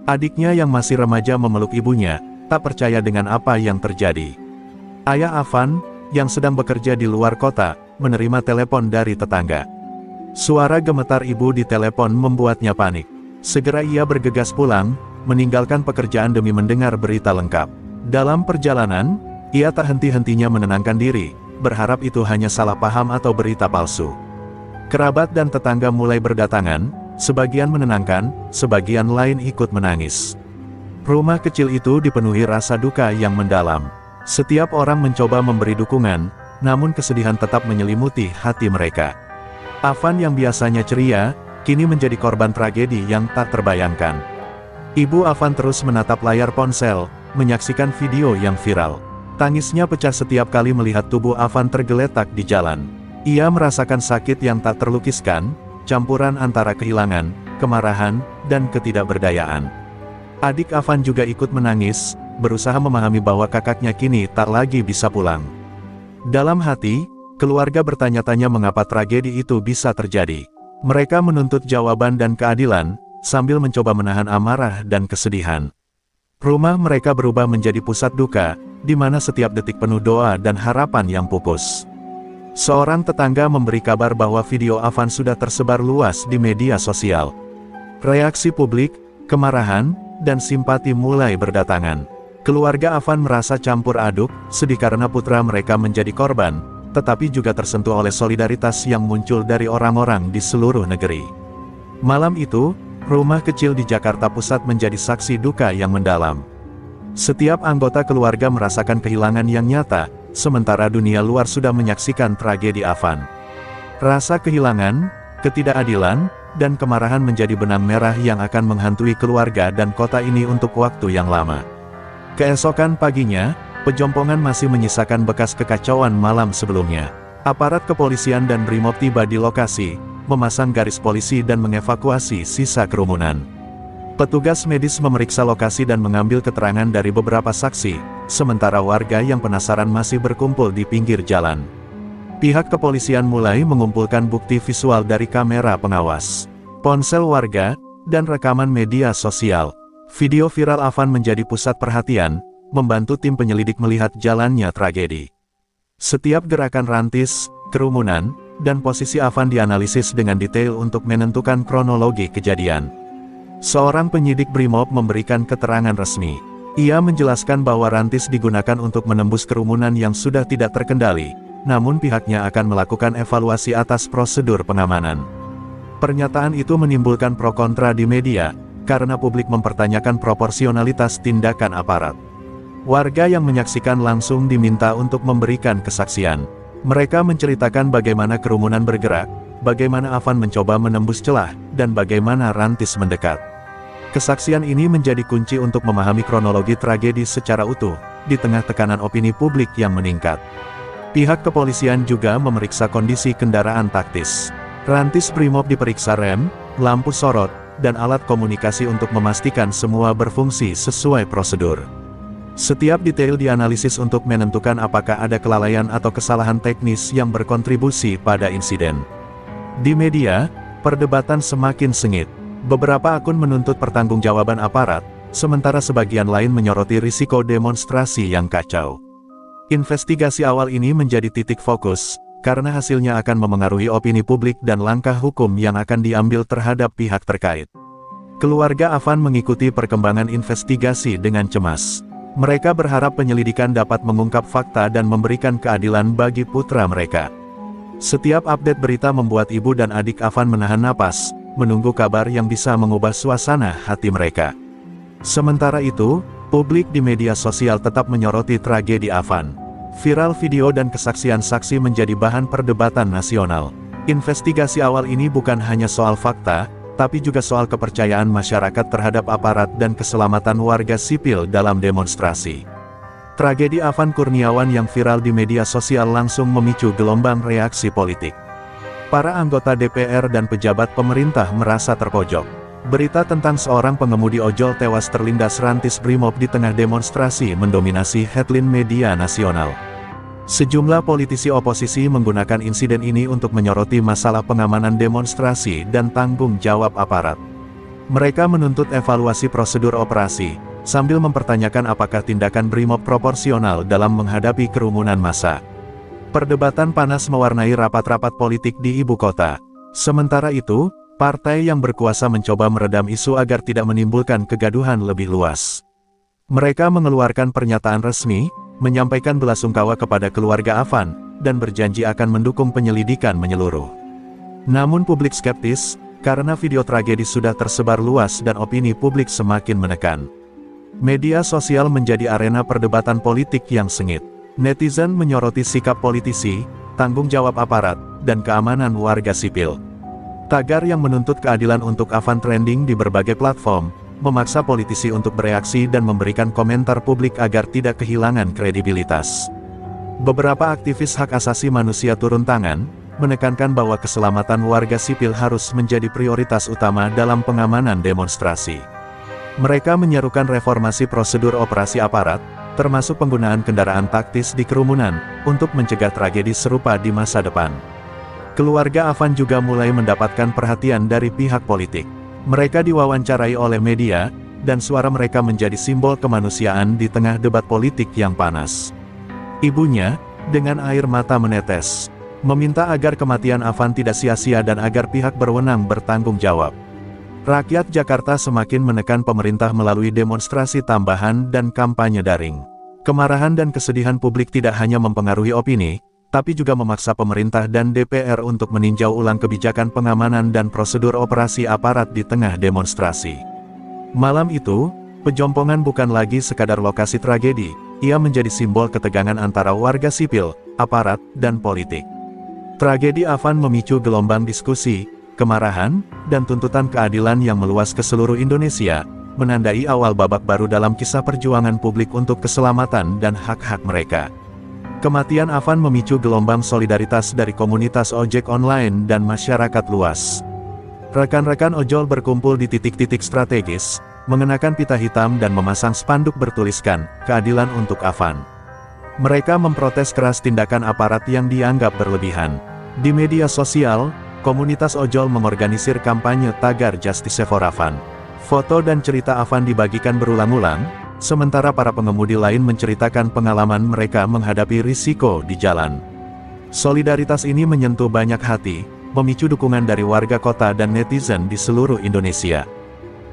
Adiknya yang masih remaja memeluk ibunya, tak percaya dengan apa yang terjadi. Ayah Afan, yang sedang bekerja di luar kota, menerima telepon dari tetangga. Suara gemetar ibu di telepon membuatnya panik. Segera ia bergegas pulang, meninggalkan pekerjaan demi mendengar berita lengkap. Dalam perjalanan, ia tak henti-hentinya menenangkan diri, berharap itu hanya salah paham atau berita palsu. Kerabat dan tetangga mulai berdatangan, sebagian menenangkan, sebagian lain ikut menangis. Rumah kecil itu dipenuhi rasa duka yang mendalam. Setiap orang mencoba memberi dukungan, namun kesedihan tetap menyelimuti hati mereka. Afan yang biasanya ceria, kini menjadi korban tragedi yang tak terbayangkan. Ibu Afan terus menatap layar ponsel, menyaksikan video yang viral. Tangisnya pecah setiap kali melihat tubuh Afan tergeletak di jalan. Ia merasakan sakit yang tak terlukiskan, campuran antara kehilangan, kemarahan, dan ketidakberdayaan. Adik Afan juga ikut menangis, berusaha memahami bahwa kakaknya kini tak lagi bisa pulang. Dalam hati, keluarga bertanya-tanya mengapa tragedi itu bisa terjadi. Mereka menuntut jawaban dan keadilan, sambil mencoba menahan amarah dan kesedihan. Rumah mereka berubah menjadi pusat duka, di mana setiap detik penuh doa dan harapan yang pupus. Seorang tetangga memberi kabar bahwa video Afan sudah tersebar luas di media sosial. Reaksi publik, kemarahan, dan simpati mulai berdatangan. Keluarga Afan merasa campur aduk, sedih karena putra mereka menjadi korban, tetapi juga tersentuh oleh solidaritas yang muncul dari orang-orang di seluruh negeri. Malam itu, rumah kecil di Jakarta Pusat menjadi saksi duka yang mendalam. Setiap anggota keluarga merasakan kehilangan yang nyata, sementara dunia luar sudah menyaksikan tragedi Afan. Rasa kehilangan, ketidakadilan, dan kemarahan menjadi benang merah yang akan menghantui keluarga dan kota ini untuk waktu yang lama. Keesokan paginya, Pejompongan masih menyisakan bekas kekacauan malam sebelumnya. Aparat kepolisian dan Brimob tiba di lokasi, memasang garis polisi dan mengevakuasi sisa kerumunan. Petugas medis memeriksa lokasi dan mengambil keterangan dari beberapa saksi, sementara warga yang penasaran masih berkumpul di pinggir jalan. Pihak kepolisian mulai mengumpulkan bukti visual dari kamera pengawas, ponsel warga, dan rekaman media sosial. Video viral Afan menjadi pusat perhatian, membantu tim penyelidik melihat jalannya tragedi. Setiap gerakan rantis, kerumunan, dan posisi Afan dianalisis dengan detail untuk menentukan kronologi kejadian. Seorang penyidik Brimob memberikan keterangan resmi. Ia menjelaskan bahwa rantis digunakan untuk menembus kerumunan yang sudah tidak terkendali, namun pihaknya akan melakukan evaluasi atas prosedur pengamanan. Pernyataan itu menimbulkan pro kontra di media, karena publik mempertanyakan proporsionalitas tindakan aparat. Warga yang menyaksikan langsung diminta untuk memberikan kesaksian. Mereka menceritakan bagaimana kerumunan bergerak, bagaimana Afan mencoba menembus celah, dan bagaimana rantis mendekat. Kesaksian ini menjadi kunci untuk memahami kronologi tragedi secara utuh, di tengah tekanan opini publik yang meningkat. Pihak kepolisian juga memeriksa kondisi kendaraan taktis. Rantis Brimob diperiksa rem, lampu sorot, dan alat komunikasi untuk memastikan semua berfungsi sesuai prosedur. Setiap detail dianalisis untuk menentukan apakah ada kelalaian atau kesalahan teknis yang berkontribusi pada insiden. Di media, perdebatan semakin sengit. Beberapa akun menuntut pertanggungjawaban aparat, sementara sebagian lain menyoroti risiko demonstrasi yang kacau. Investigasi awal ini menjadi titik fokus, karena hasilnya akan memengaruhi opini publik dan langkah hukum yang akan diambil terhadap pihak terkait. Keluarga Afan mengikuti perkembangan investigasi dengan cemas. Mereka berharap penyelidikan dapat mengungkap fakta dan memberikan keadilan bagi putra mereka. Setiap update berita membuat ibu dan adik Afan menahan napas, menunggu kabar yang bisa mengubah suasana hati mereka. Sementara itu, publik di media sosial tetap menyoroti tragedi Afan. Viral video dan kesaksian saksi menjadi bahan perdebatan nasional. Investigasi awal ini bukan hanya soal fakta, tapi juga soal kepercayaan masyarakat terhadap aparat dan keselamatan warga sipil dalam demonstrasi. Tragedi Afan Kurniawan yang viral di media sosial langsung memicu gelombang reaksi politik. Para anggota DPR dan pejabat pemerintah merasa terpojok. Berita tentang seorang pengemudi ojol tewas terlindas rantis Brimob di tengah demonstrasi mendominasi headline media nasional. Sejumlah politisi oposisi menggunakan insiden ini untuk menyoroti masalah pengamanan demonstrasi dan tanggung jawab aparat. Mereka menuntut evaluasi prosedur operasi, sambil mempertanyakan apakah tindakan Brimob proporsional dalam menghadapi kerumunan massa. Perdebatan panas mewarnai rapat-rapat politik di ibu kota. Sementara itu, partai yang berkuasa mencoba meredam isu agar tidak menimbulkan kegaduhan lebih luas. Mereka mengeluarkan pernyataan resmi, menyampaikan belasungkawa kepada keluarga Afan, dan berjanji akan mendukung penyelidikan menyeluruh. Namun publik skeptis, karena video tragedi sudah tersebar luas dan opini publik semakin menekan. Media sosial menjadi arena perdebatan politik yang sengit. Netizen menyoroti sikap politisi, tanggung jawab aparat, dan keamanan warga sipil. Tagar yang menuntut keadilan untuk Afan trending di berbagai platform, memaksa politisi untuk bereaksi dan memberikan komentar publik agar tidak kehilangan kredibilitas. Beberapa aktivis hak asasi manusia turun tangan, menekankan bahwa keselamatan warga sipil harus menjadi prioritas utama dalam pengamanan demonstrasi. Mereka menyerukan reformasi prosedur operasi aparat, termasuk penggunaan kendaraan taktis di kerumunan, untuk mencegah tragedi serupa di masa depan. Keluarga Afan juga mulai mendapatkan perhatian dari pihak politik. Mereka diwawancarai oleh media, dan suara mereka menjadi simbol kemanusiaan di tengah debat politik yang panas. Ibunya, dengan air mata menetes, meminta agar kematian Afan tidak sia-sia dan agar pihak berwenang bertanggung jawab. Rakyat Jakarta semakin menekan pemerintah melalui demonstrasi tambahan dan kampanye daring. Kemarahan dan kesedihan publik tidak hanya mempengaruhi opini, tapi juga memaksa pemerintah dan DPR untuk meninjau ulang kebijakan pengamanan dan prosedur operasi aparat di tengah demonstrasi. Malam itu, Pejompongan bukan lagi sekadar lokasi tragedi, ia menjadi simbol ketegangan antara warga sipil, aparat, dan politik. Tragedi Afan memicu gelombang diskusi, kemarahan, dan tuntutan keadilan yang meluas ke seluruh Indonesia, menandai awal babak baru dalam kisah perjuangan publik untuk keselamatan dan hak-hak mereka. Kematian Afan memicu gelombang solidaritas dari komunitas ojek online dan masyarakat luas. Rekan-rekan ojol berkumpul di titik-titik strategis, mengenakan pita hitam dan memasang spanduk bertuliskan, "Keadilan untuk Afan." Mereka memprotes keras tindakan aparat yang dianggap berlebihan. Di media sosial, komunitas ojol mengorganisir kampanye tagar Justice for Afan. Foto dan cerita Afan dibagikan berulang-ulang, sementara para pengemudi lain menceritakan pengalaman mereka menghadapi risiko di jalan. Solidaritas ini menyentuh banyak hati, memicu dukungan dari warga kota dan netizen di seluruh Indonesia.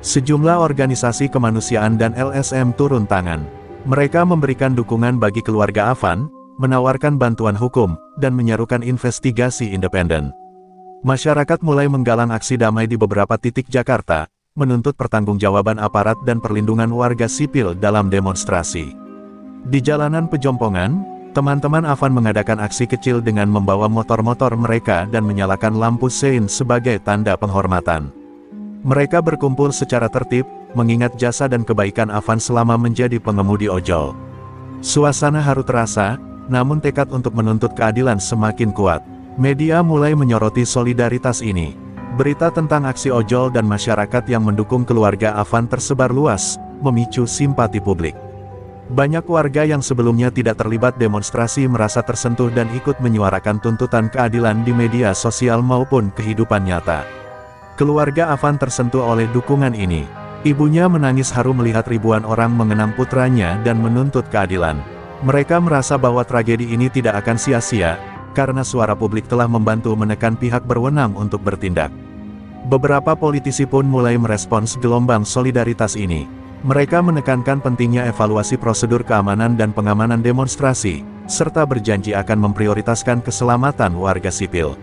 Sejumlah organisasi kemanusiaan dan LSM turun tangan. Mereka memberikan dukungan bagi keluarga Afan, menawarkan bantuan hukum, dan menyerukan investigasi independen. Masyarakat mulai menggalang aksi damai di beberapa titik Jakarta, menuntut pertanggungjawaban aparat dan perlindungan warga sipil dalam demonstrasi. Di jalanan Pejompongan, teman-teman Afan mengadakan aksi kecil dengan membawa motor-motor mereka dan menyalakan lampu sein sebagai tanda penghormatan. Mereka berkumpul secara tertib, mengingat jasa dan kebaikan Afan selama menjadi pengemudi ojol. Suasana haru terasa, namun tekad untuk menuntut keadilan semakin kuat. Media mulai menyoroti solidaritas ini. Berita tentang aksi ojol dan masyarakat yang mendukung keluarga Afan tersebar luas, memicu simpati publik. Banyak warga yang sebelumnya tidak terlibat demonstrasi merasa tersentuh dan ikut menyuarakan tuntutan keadilan di media sosial maupun kehidupan nyata. Keluarga Afan tersentuh oleh dukungan ini. Ibunya menangis haru melihat ribuan orang mengenang putranya dan menuntut keadilan. Mereka merasa bahwa tragedi ini tidak akan sia-sia, karena suara publik telah membantu menekan pihak berwenang untuk bertindak. Beberapa politisi pun mulai merespons gelombang solidaritas ini. Mereka menekankan pentingnya evaluasi prosedur keamanan dan pengamanan demonstrasi, serta berjanji akan memprioritaskan keselamatan warga sipil.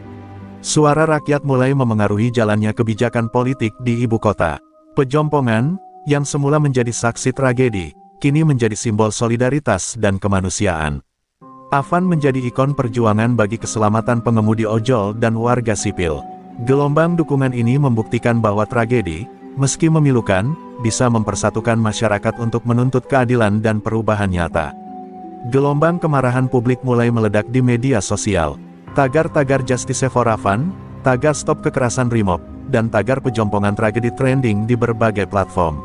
Suara rakyat mulai memengaruhi jalannya kebijakan politik di ibu kota. Pejompongan, yang semula menjadi saksi tragedi, kini menjadi simbol solidaritas dan kemanusiaan. Afan menjadi ikon perjuangan bagi keselamatan pengemudi ojol dan warga sipil. Gelombang dukungan ini membuktikan bahwa tragedi, meski memilukan, bisa mempersatukan masyarakat untuk menuntut keadilan dan perubahan nyata. Gelombang kemarahan publik mulai meledak di media sosial. Tagar-tagar Justice for Afan, tagar Stop Kekerasan Brimob, dan tagar pejompongan tragedi trending di berbagai platform.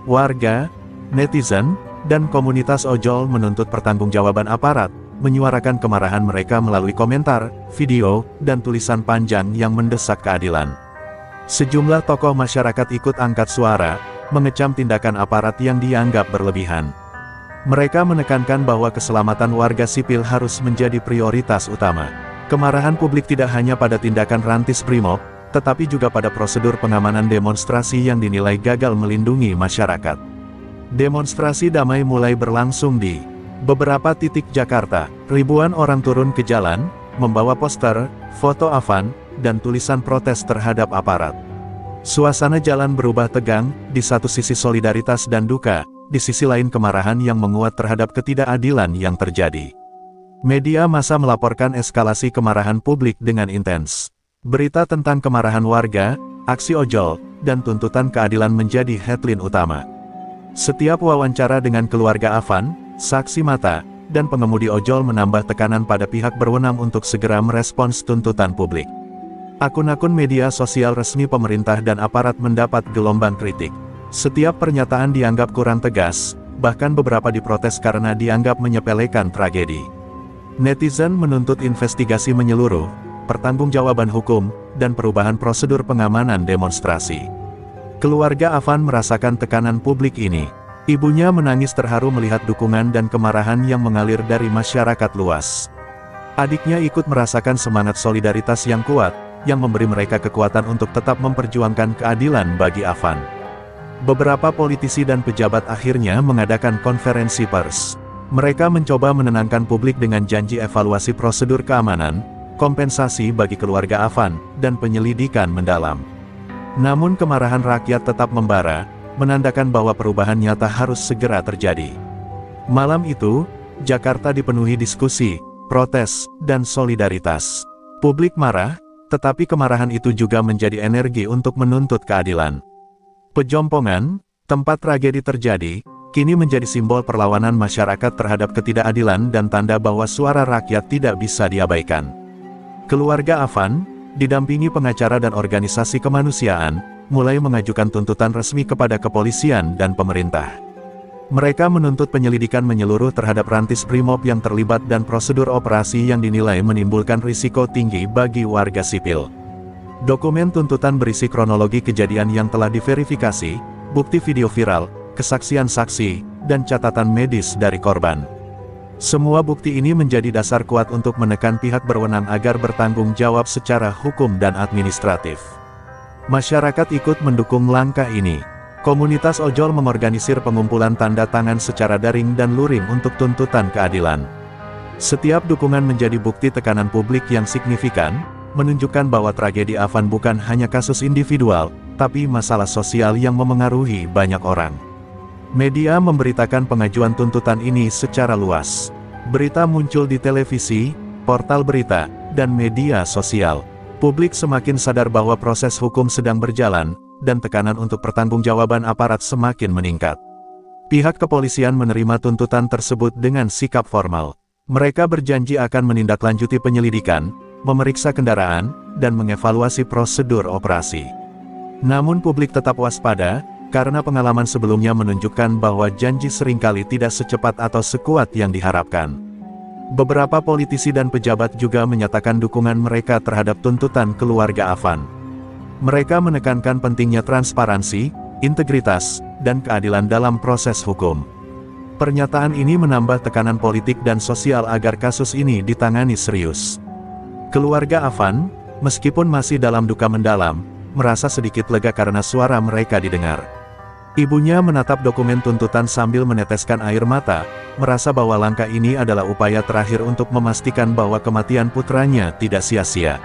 Warga, netizen, dan komunitas ojol menuntut pertanggungjawaban aparat, menyuarakan kemarahan mereka melalui komentar, video, dan tulisan panjang yang mendesak keadilan. Sejumlah tokoh masyarakat ikut angkat suara, mengecam tindakan aparat yang dianggap berlebihan. Mereka menekankan bahwa keselamatan warga sipil harus menjadi prioritas utama. Kemarahan publik tidak hanya pada tindakan rantis Brimob, tetapi juga pada prosedur pengamanan demonstrasi yang dinilai gagal melindungi masyarakat. Demonstrasi damai mulai berlangsung di beberapa titik Jakarta. Ribuan orang turun ke jalan, membawa poster, foto Afan, dan tulisan protes terhadap aparat. Suasana jalan berubah tegang, di satu sisi solidaritas dan duka, di sisi lain kemarahan yang menguat terhadap ketidakadilan yang terjadi. Media massa melaporkan eskalasi kemarahan publik dengan intens. Berita tentang kemarahan warga, aksi ojol, dan tuntutan keadilan menjadi headline utama. Setiap wawancara dengan keluarga Afan, saksi mata, dan pengemudi ojol menambah tekanan pada pihak berwenang untuk segera merespons tuntutan publik. Akun-akun media sosial resmi pemerintah dan aparat mendapat gelombang kritik. Setiap pernyataan dianggap kurang tegas, bahkan beberapa diprotes karena dianggap menyepelekan tragedi. Netizen menuntut investigasi menyeluruh, pertanggungjawaban hukum, dan perubahan prosedur pengamanan demonstrasi. Keluarga Afan merasakan tekanan publik ini. Ibunya menangis terharu melihat dukungan dan kemarahan yang mengalir dari masyarakat luas. Adiknya ikut merasakan semangat solidaritas yang kuat, yang memberi mereka kekuatan untuk tetap memperjuangkan keadilan bagi Afan. Beberapa politisi dan pejabat akhirnya mengadakan konferensi pers. Mereka mencoba menenangkan publik dengan janji evaluasi prosedur keamanan, kompensasi bagi keluarga Afan, dan penyelidikan mendalam. Namun kemarahan rakyat tetap membara, menandakan bahwa perubahan nyata harus segera terjadi. Malam itu, Jakarta dipenuhi diskusi, protes, dan solidaritas. Publik marah, tetapi kemarahan itu juga menjadi energi untuk menuntut keadilan. Pejompongan, tempat tragedi terjadi, kini menjadi simbol perlawanan masyarakat terhadap ketidakadilan dan tanda bahwa suara rakyat tidak bisa diabaikan. Keluarga Afan, didampingi pengacara dan organisasi kemanusiaan, mulai mengajukan tuntutan resmi kepada kepolisian dan pemerintah. Mereka menuntut penyelidikan menyeluruh terhadap rantis Brimob yang terlibat dan prosedur operasi yang dinilai menimbulkan risiko tinggi bagi warga sipil. Dokumen tuntutan berisi kronologi kejadian yang telah diverifikasi, bukti video viral, kesaksian saksi, dan catatan medis dari korban. Semua bukti ini menjadi dasar kuat untuk menekan pihak berwenang agar bertanggung jawab secara hukum dan administratif. Masyarakat ikut mendukung langkah ini. Komunitas ojol mengorganisir pengumpulan tanda tangan secara daring dan luring untuk tuntutan keadilan. Setiap dukungan menjadi bukti tekanan publik yang signifikan, menunjukkan bahwa tragedi Afan bukan hanya kasus individual, tapi masalah sosial yang memengaruhi banyak orang. Media memberitakan pengajuan tuntutan ini secara luas. Berita muncul di televisi, portal berita, dan media sosial. Publik semakin sadar bahwa proses hukum sedang berjalan, dan tekanan untuk pertanggungjawaban aparat semakin meningkat. Pihak kepolisian menerima tuntutan tersebut dengan sikap formal. Mereka berjanji akan menindaklanjuti penyelidikan, memeriksa kendaraan, dan mengevaluasi prosedur operasi. Namun publik tetap waspada, karena pengalaman sebelumnya menunjukkan bahwa janji seringkali tidak secepat atau sekuat yang diharapkan. Beberapa politisi dan pejabat juga menyatakan dukungan mereka terhadap tuntutan keluarga Afan. Mereka menekankan pentingnya transparansi, integritas, dan keadilan dalam proses hukum. Pernyataan ini menambah tekanan politik dan sosial agar kasus ini ditangani serius. Keluarga Afan, meskipun masih dalam duka mendalam, merasa sedikit lega karena suara mereka didengar. Ibunya menatap dokumen tuntutan sambil meneteskan air mata, merasa bahwa langkah ini adalah upaya terakhir untuk memastikan bahwa kematian putranya tidak sia-sia.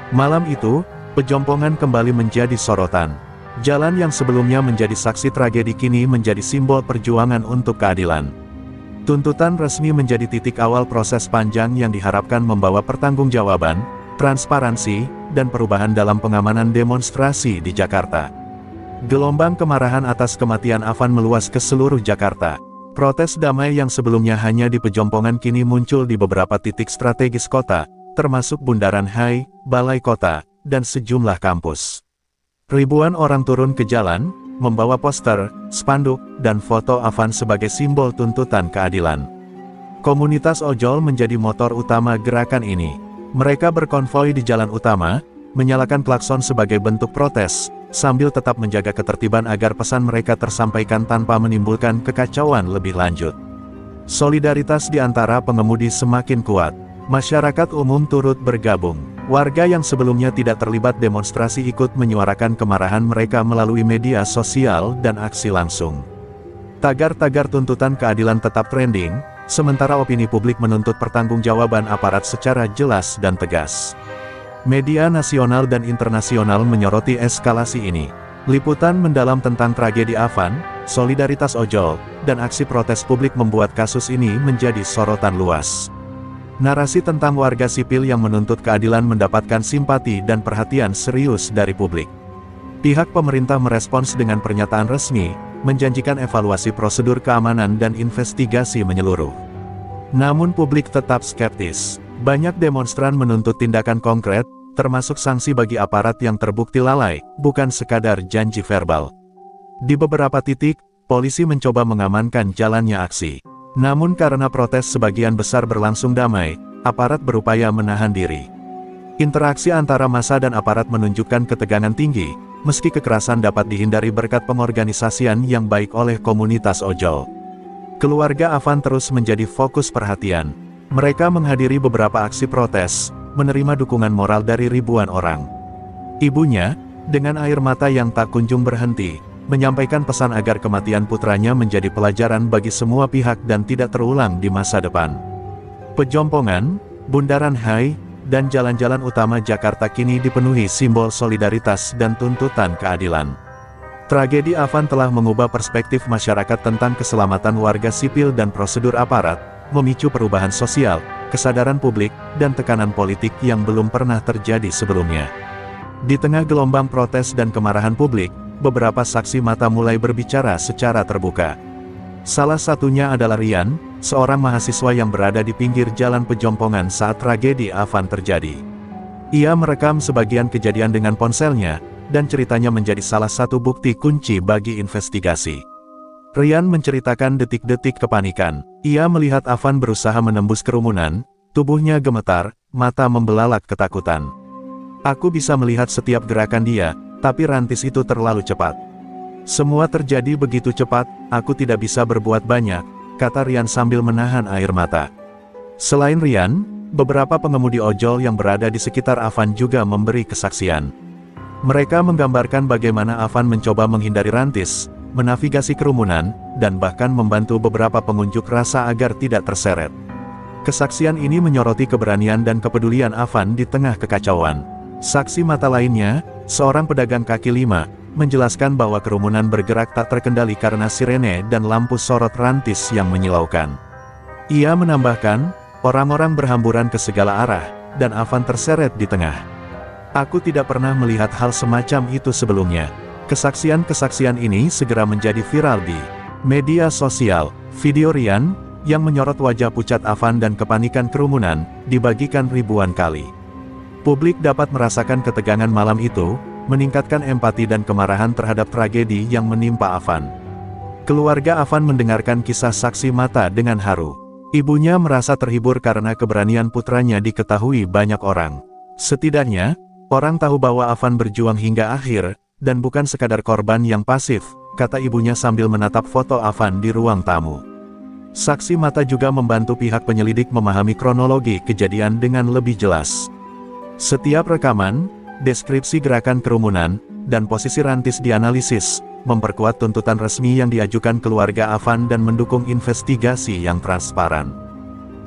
Malam itu, pejompongan kembali menjadi sorotan. Jalan yang sebelumnya menjadi saksi tragedi kini menjadi simbol perjuangan untuk keadilan. Tuntutan resmi menjadi titik awal proses panjang yang diharapkan membawa pertanggungjawaban, transparansi, dan perubahan dalam pengamanan demonstrasi di Jakarta. Gelombang kemarahan atas kematian Afan meluas ke seluruh Jakarta. Protes damai yang sebelumnya hanya di Pejompongan kini muncul di beberapa titik strategis kota, termasuk Bundaran HI, Balai Kota, dan sejumlah kampus. Ribuan orang turun ke jalan, membawa poster, spanduk, dan foto Afan sebagai simbol tuntutan keadilan. Komunitas ojol menjadi motor utama gerakan ini. Mereka berkonvoi di jalan utama, menyalakan klakson sebagai bentuk protes, sambil tetap menjaga ketertiban agar pesan mereka tersampaikan tanpa menimbulkan kekacauan lebih lanjut. Solidaritas di antara pengemudi semakin kuat. Masyarakat umum turut bergabung. Warga yang sebelumnya tidak terlibat demonstrasi ikut menyuarakan kemarahan mereka melalui media sosial dan aksi langsung. Tagar-tagar tuntutan keadilan tetap trending, sementara opini publik menuntut pertanggungjawaban aparat secara jelas dan tegas. Media nasional dan internasional menyoroti eskalasi ini. Liputan mendalam tentang tragedi Afan, solidaritas ojol, dan aksi protes publik membuat kasus ini menjadi sorotan luas. Narasi tentang warga sipil yang menuntut keadilan mendapatkan simpati dan perhatian serius dari publik. Pihak pemerintah merespons dengan pernyataan resmi, menjanjikan evaluasi prosedur keamanan dan investigasi menyeluruh. Namun publik tetap skeptis. Banyak demonstran menuntut tindakan konkret, termasuk sanksi bagi aparat yang terbukti lalai, bukan sekadar janji verbal. Di beberapa titik, polisi mencoba mengamankan jalannya aksi. Namun karena protes sebagian besar berlangsung damai, aparat berupaya menahan diri. Interaksi antara massa dan aparat menunjukkan ketegangan tinggi, meski kekerasan dapat dihindari berkat pengorganisasian yang baik oleh komunitas ojol. Keluarga Afan terus menjadi fokus perhatian. Mereka menghadiri beberapa aksi protes, menerima dukungan moral dari ribuan orang. Ibunya, dengan air mata yang tak kunjung berhenti, menyampaikan pesan agar kematian putranya menjadi pelajaran bagi semua pihak dan tidak terulang di masa depan. Pejompongan, Bundaran HI, dan jalan-jalan utama Jakarta kini dipenuhi simbol solidaritas dan tuntutan keadilan. Tragedi Afan telah mengubah perspektif masyarakat tentang keselamatan warga sipil dan prosedur aparat, memicu perubahan sosial, kesadaran publik, dan tekanan politik yang belum pernah terjadi sebelumnya. Di tengah gelombang protes dan kemarahan publik, beberapa saksi mata mulai berbicara secara terbuka. Salah satunya adalah Rian, seorang mahasiswa yang berada di pinggir jalan Pejompongan saat tragedi Afan terjadi. Ia merekam sebagian kejadian dengan ponselnya, dan ceritanya menjadi salah satu bukti kunci bagi investigasi. Rian menceritakan detik-detik kepanikan. Ia melihat Afan berusaha menembus kerumunan, tubuhnya gemetar, mata membelalak ketakutan. Aku bisa melihat setiap gerakan dia, tapi rantis itu terlalu cepat. Semua terjadi begitu cepat, aku tidak bisa berbuat banyak, kata Rian sambil menahan air mata. Selain Rian, beberapa pengemudi ojol yang berada di sekitar Afan juga memberi kesaksian. Mereka menggambarkan bagaimana Afan mencoba menghindari rantis, menavigasi kerumunan, dan bahkan membantu beberapa pengunjuk rasa agar tidak terseret. Kesaksian ini menyoroti keberanian dan kepedulian Afan di tengah kekacauan. Saksi mata lainnya, seorang pedagang kaki lima, menjelaskan bahwa kerumunan bergerak tak terkendali karena sirene dan lampu sorot rantis yang menyilaukan. Ia menambahkan, orang-orang berhamburan ke segala arah, dan Afan terseret di tengah. Aku tidak pernah melihat hal semacam itu sebelumnya. Kesaksian-kesaksian ini segera menjadi viral di media sosial. Video Rian, yang menyorot wajah pucat Afan dan kepanikan kerumunan, dibagikan ribuan kali. Publik dapat merasakan ketegangan malam itu, meningkatkan empati dan kemarahan terhadap tragedi yang menimpa Afan. Keluarga Afan mendengarkan kisah saksi mata dengan haru. Ibunya merasa terhibur karena keberanian putranya diketahui banyak orang. Setidaknya, orang tahu bahwa Afan berjuang hingga akhir, dan bukan sekadar korban yang pasif, kata ibunya sambil menatap foto Afan di ruang tamu. Saksi mata juga membantu pihak penyelidik memahami kronologi kejadian dengan lebih jelas. Setiap rekaman, deskripsi gerakan kerumunan, dan posisi rantis dianalisis, memperkuat tuntutan resmi yang diajukan keluarga Afan dan mendukung investigasi yang transparan.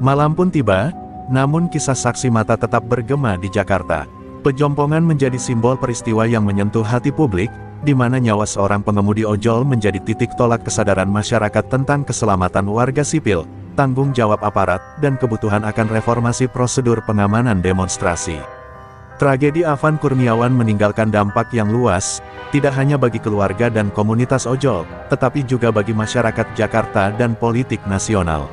Malam pun tiba, namun kisah saksi mata tetap bergema di Jakarta. Pejompongan menjadi simbol peristiwa yang menyentuh hati publik, di mana nyawa seorang pengemudi ojol menjadi titik tolak kesadaran masyarakat tentang keselamatan warga sipil, tanggung jawab aparat, dan kebutuhan akan reformasi prosedur pengamanan demonstrasi. Tragedi Afan Kurniawan meninggalkan dampak yang luas, tidak hanya bagi keluarga dan komunitas ojol, tetapi juga bagi masyarakat Jakarta dan politik nasional.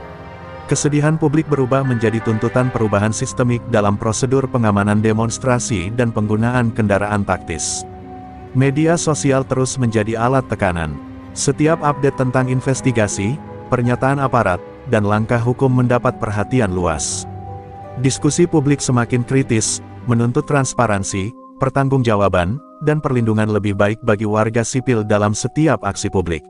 Kesedihan publik berubah menjadi tuntutan perubahan sistemik dalam prosedur pengamanan demonstrasi dan penggunaan kendaraan taktis. Media sosial terus menjadi alat tekanan. Setiap update tentang investigasi, pernyataan aparat, dan langkah hukum mendapat perhatian luas. Diskusi publik semakin kritis, menuntut transparansi, pertanggungjawaban, dan perlindungan lebih baik bagi warga sipil dalam setiap aksi publik.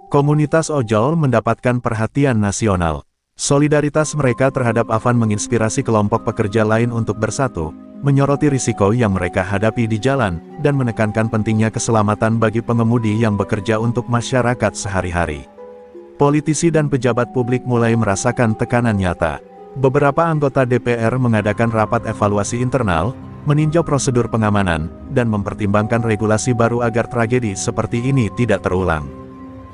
Komunitas ojol mendapatkan perhatian nasional. Solidaritas mereka terhadap Afan menginspirasi kelompok pekerja lain untuk bersatu, menyoroti risiko yang mereka hadapi di jalan, dan menekankan pentingnya keselamatan bagi pengemudi yang bekerja untuk masyarakat sehari-hari. Politisi dan pejabat publik mulai merasakan tekanan nyata. Beberapa anggota DPR mengadakan rapat evaluasi internal, meninjau prosedur pengamanan, dan mempertimbangkan regulasi baru agar tragedi seperti ini tidak terulang.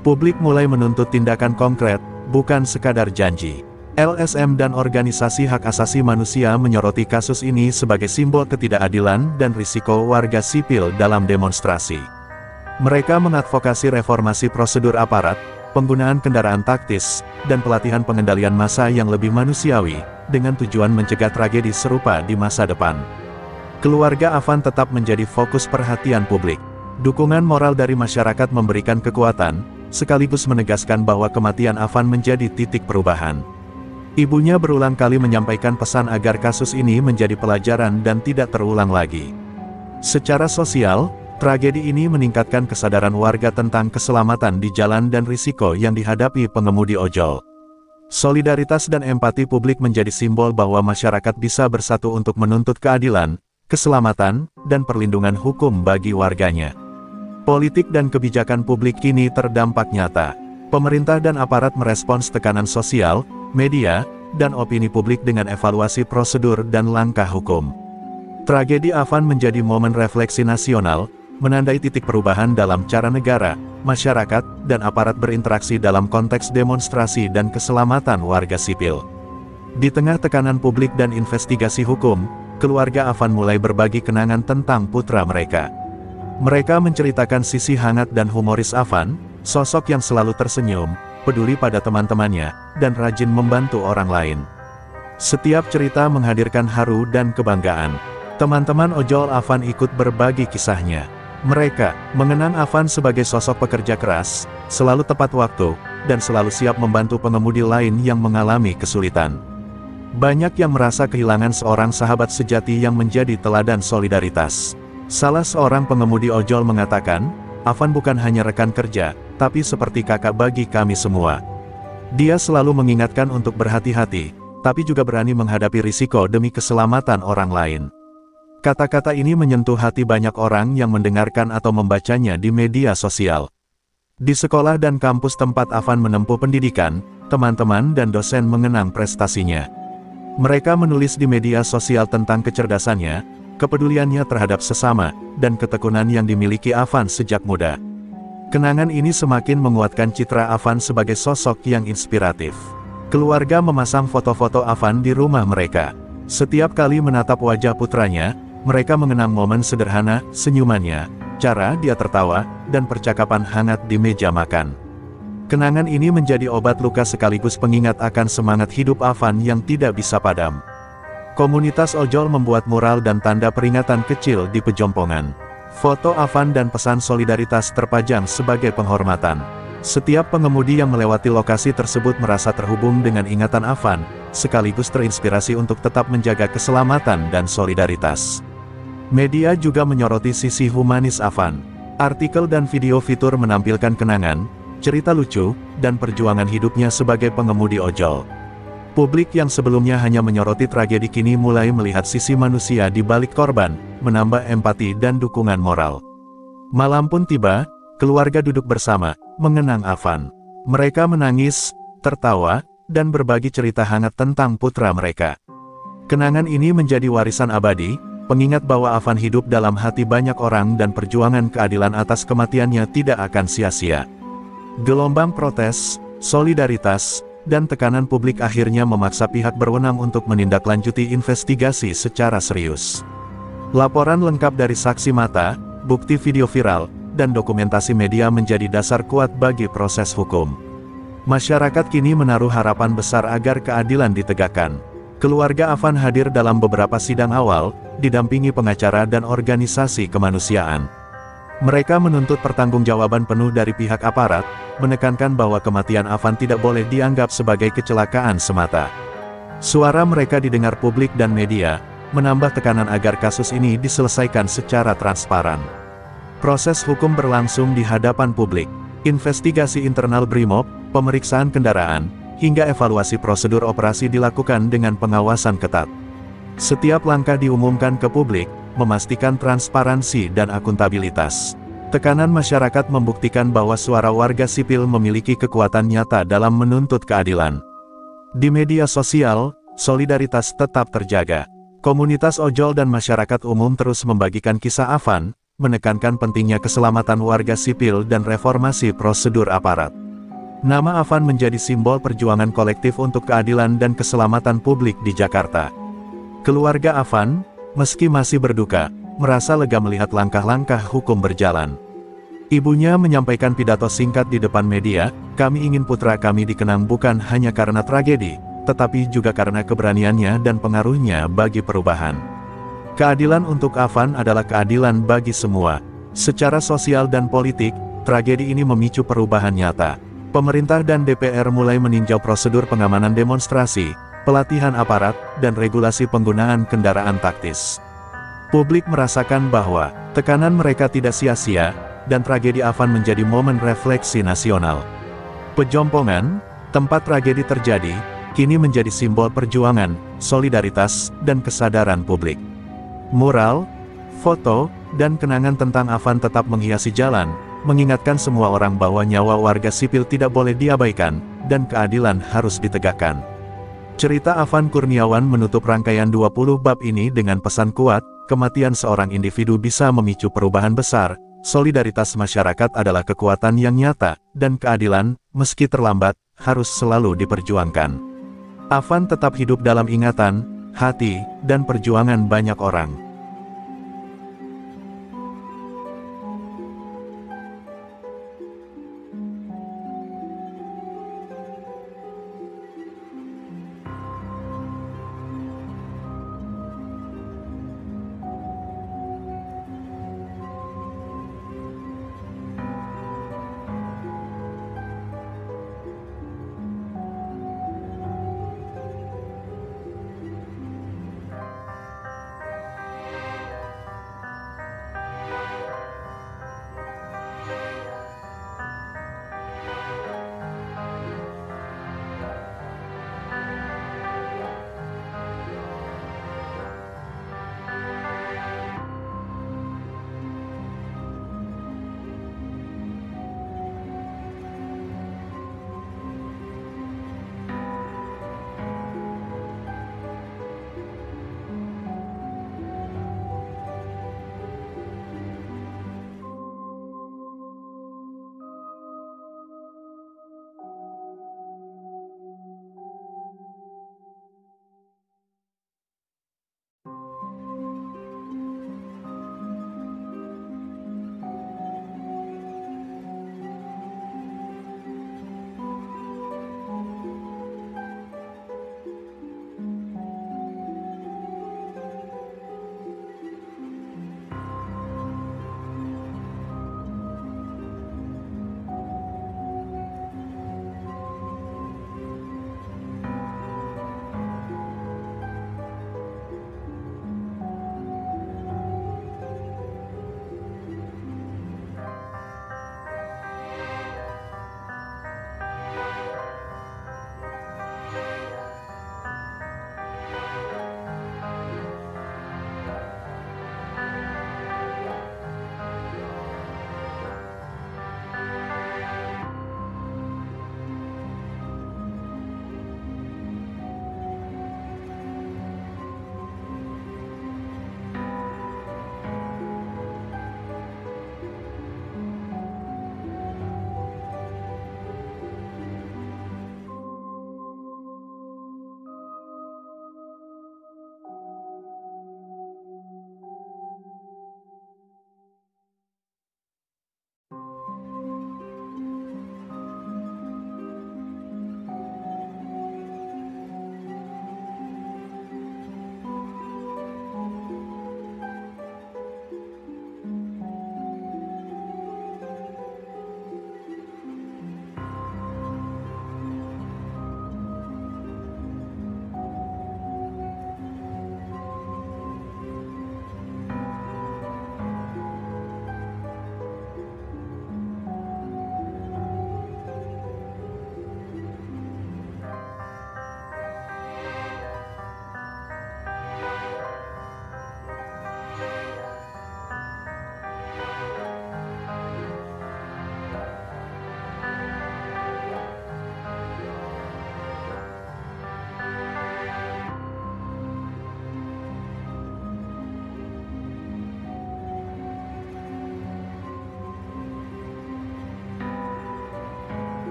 Publik mulai menuntut tindakan konkret, bukan sekadar janji. LSM dan organisasi hak asasi manusia menyoroti kasus ini sebagai simbol ketidakadilan dan risiko warga sipil dalam demonstrasi. Mereka mengadvokasi reformasi prosedur aparat, penggunaan kendaraan taktis, dan pelatihan pengendalian massa yang lebih manusiawi, dengan tujuan mencegah tragedi serupa di masa depan. Keluarga Afan tetap menjadi fokus perhatian publik. Dukungan moral dari masyarakat memberikan kekuatan, sekaligus menegaskan bahwa kematian Afan menjadi titik perubahan. Ibunya berulang kali menyampaikan pesan agar kasus ini menjadi pelajaran dan tidak terulang lagi. Secara sosial, tragedi ini meningkatkan kesadaran warga tentang keselamatan di jalan dan risiko yang dihadapi pengemudi ojol. Solidaritas dan empati publik menjadi simbol bahwa masyarakat bisa bersatu untuk menuntut keadilan, keselamatan, dan perlindungan hukum bagi warganya. Politik dan kebijakan publik kini terdampak nyata. Pemerintah dan aparat merespons tekanan sosial, media, dan opini publik dengan evaluasi prosedur dan langkah hukum. Tragedi Afan menjadi momen refleksi nasional, menandai titik perubahan dalam cara negara, masyarakat, dan aparat berinteraksi dalam konteks demonstrasi dan keselamatan warga sipil. Di tengah tekanan publik dan investigasi hukum, keluarga Afan mulai berbagi kenangan tentang putra mereka. Mereka menceritakan sisi hangat dan humoris Afan, sosok yang selalu tersenyum, peduli pada teman-temannya, dan rajin membantu orang lain. Setiap cerita menghadirkan haru dan kebanggaan. Teman-teman ojol Afan ikut berbagi kisahnya. Mereka mengenang Afan sebagai sosok pekerja keras, selalu tepat waktu, dan selalu siap membantu pengemudi lain yang mengalami kesulitan. Banyak yang merasa kehilangan seorang sahabat sejati yang menjadi teladan solidaritas. Salah seorang pengemudi ojol mengatakan, Afan bukan hanya rekan kerja, tapi seperti kakak bagi kami semua. Dia selalu mengingatkan untuk berhati-hati, tapi juga berani menghadapi risiko demi keselamatan orang lain. Kata-kata ini menyentuh hati banyak orang yang mendengarkan atau membacanya di media sosial. Di sekolah dan kampus tempat Afan menempuh pendidikan, teman-teman dan dosen mengenang prestasinya. Mereka menulis di media sosial tentang kecerdasannya, kepeduliannya terhadap sesama, dan ketekunan yang dimiliki Afan sejak muda. Kenangan ini semakin menguatkan citra Afan sebagai sosok yang inspiratif. Keluarga memasang foto-foto Afan di rumah mereka. Setiap kali menatap wajah putranya, mereka mengenang momen sederhana, senyumannya, cara dia tertawa, dan percakapan hangat di meja makan. Kenangan ini menjadi obat luka sekaligus pengingat akan semangat hidup Afan yang tidak bisa padam. Komunitas ojol membuat mural dan tanda peringatan kecil di pejompongan. Foto Afan dan pesan solidaritas terpajang sebagai penghormatan. Setiap pengemudi yang melewati lokasi tersebut merasa terhubung dengan ingatan Afan, sekaligus terinspirasi untuk tetap menjaga keselamatan dan solidaritas. Media juga menyoroti sisi humanis Afan. Artikel dan video fitur menampilkan kenangan, cerita lucu, dan perjuangan hidupnya sebagai pengemudi ojol. Publik yang sebelumnya hanya menyoroti tragedi kini mulai melihat sisi manusia di balik korban, menambah empati dan dukungan moral. Malam pun tiba, keluarga duduk bersama, mengenang Afan. Mereka menangis, tertawa, dan berbagi cerita hangat tentang putra mereka. Kenangan ini menjadi warisan abadi, pengingat bahwa Afan hidup dalam hati banyak orang dan perjuangan keadilan atas kematiannya tidak akan sia-sia. Gelombang protes, solidaritas, dan tekanan publik akhirnya memaksa pihak berwenang untuk menindaklanjuti investigasi secara serius. Laporan lengkap dari saksi mata, bukti video viral, dan dokumentasi media menjadi dasar kuat bagi proses hukum. Masyarakat kini menaruh harapan besar agar keadilan ditegakkan. Keluarga Afan hadir dalam beberapa sidang awal, didampingi pengacara dan organisasi kemanusiaan. Mereka menuntut pertanggungjawaban penuh dari pihak aparat, menekankan bahwa kematian Afan tidak boleh dianggap sebagai kecelakaan semata. Suara mereka didengar publik dan media, menambah tekanan agar kasus ini diselesaikan secara transparan. Proses hukum berlangsung di hadapan publik. Investigasi internal BRIMOB, pemeriksaan kendaraan, hingga evaluasi prosedur operasi dilakukan dengan pengawasan ketat. Setiap langkah diumumkan ke publik, memastikan transparansi dan akuntabilitas. Tekanan masyarakat membuktikan bahwa suara warga sipil memiliki kekuatan nyata dalam menuntut keadilan. Di media sosial, solidaritas tetap terjaga. Komunitas ojol dan masyarakat umum terus membagikan kisah Afan, menekankan pentingnya keselamatan warga sipil dan reformasi prosedur aparat. Nama Afan menjadi simbol perjuangan kolektif untuk keadilan dan keselamatan publik di Jakarta. Keluarga Afan, meski masih berduka, merasa lega melihat langkah-langkah hukum berjalan. Ibunya menyampaikan pidato singkat di depan media, "Kami ingin putra kami dikenang bukan hanya karena tragedi, tetapi juga karena keberaniannya dan pengaruhnya bagi perubahan." Keadilan untuk Afan adalah keadilan bagi semua. Secara sosial dan politik, tragedi ini memicu perubahan nyata. Pemerintah dan DPR mulai meninjau prosedur pengamanan demonstrasi, pelatihan aparat, dan regulasi penggunaan kendaraan taktis. Publik merasakan bahwa tekanan mereka tidak sia-sia, dan tragedi Afan menjadi momen refleksi nasional. Pejompongan, tempat tragedi terjadi, kini menjadi simbol perjuangan, solidaritas, dan kesadaran publik. Mural, foto, dan kenangan tentang Afan tetap menghiasi jalan, mengingatkan semua orang bahwa nyawa warga sipil tidak boleh diabaikan, dan keadilan harus ditegakkan. Cerita Afan Kurniawan menutup rangkaian 20 bab ini dengan pesan kuat, kematian seorang individu bisa memicu perubahan besar, solidaritas masyarakat adalah kekuatan yang nyata, dan keadilan, meski terlambat, harus selalu diperjuangkan. Afan tetap hidup dalam ingatan, hati, dan perjuangan banyak orang.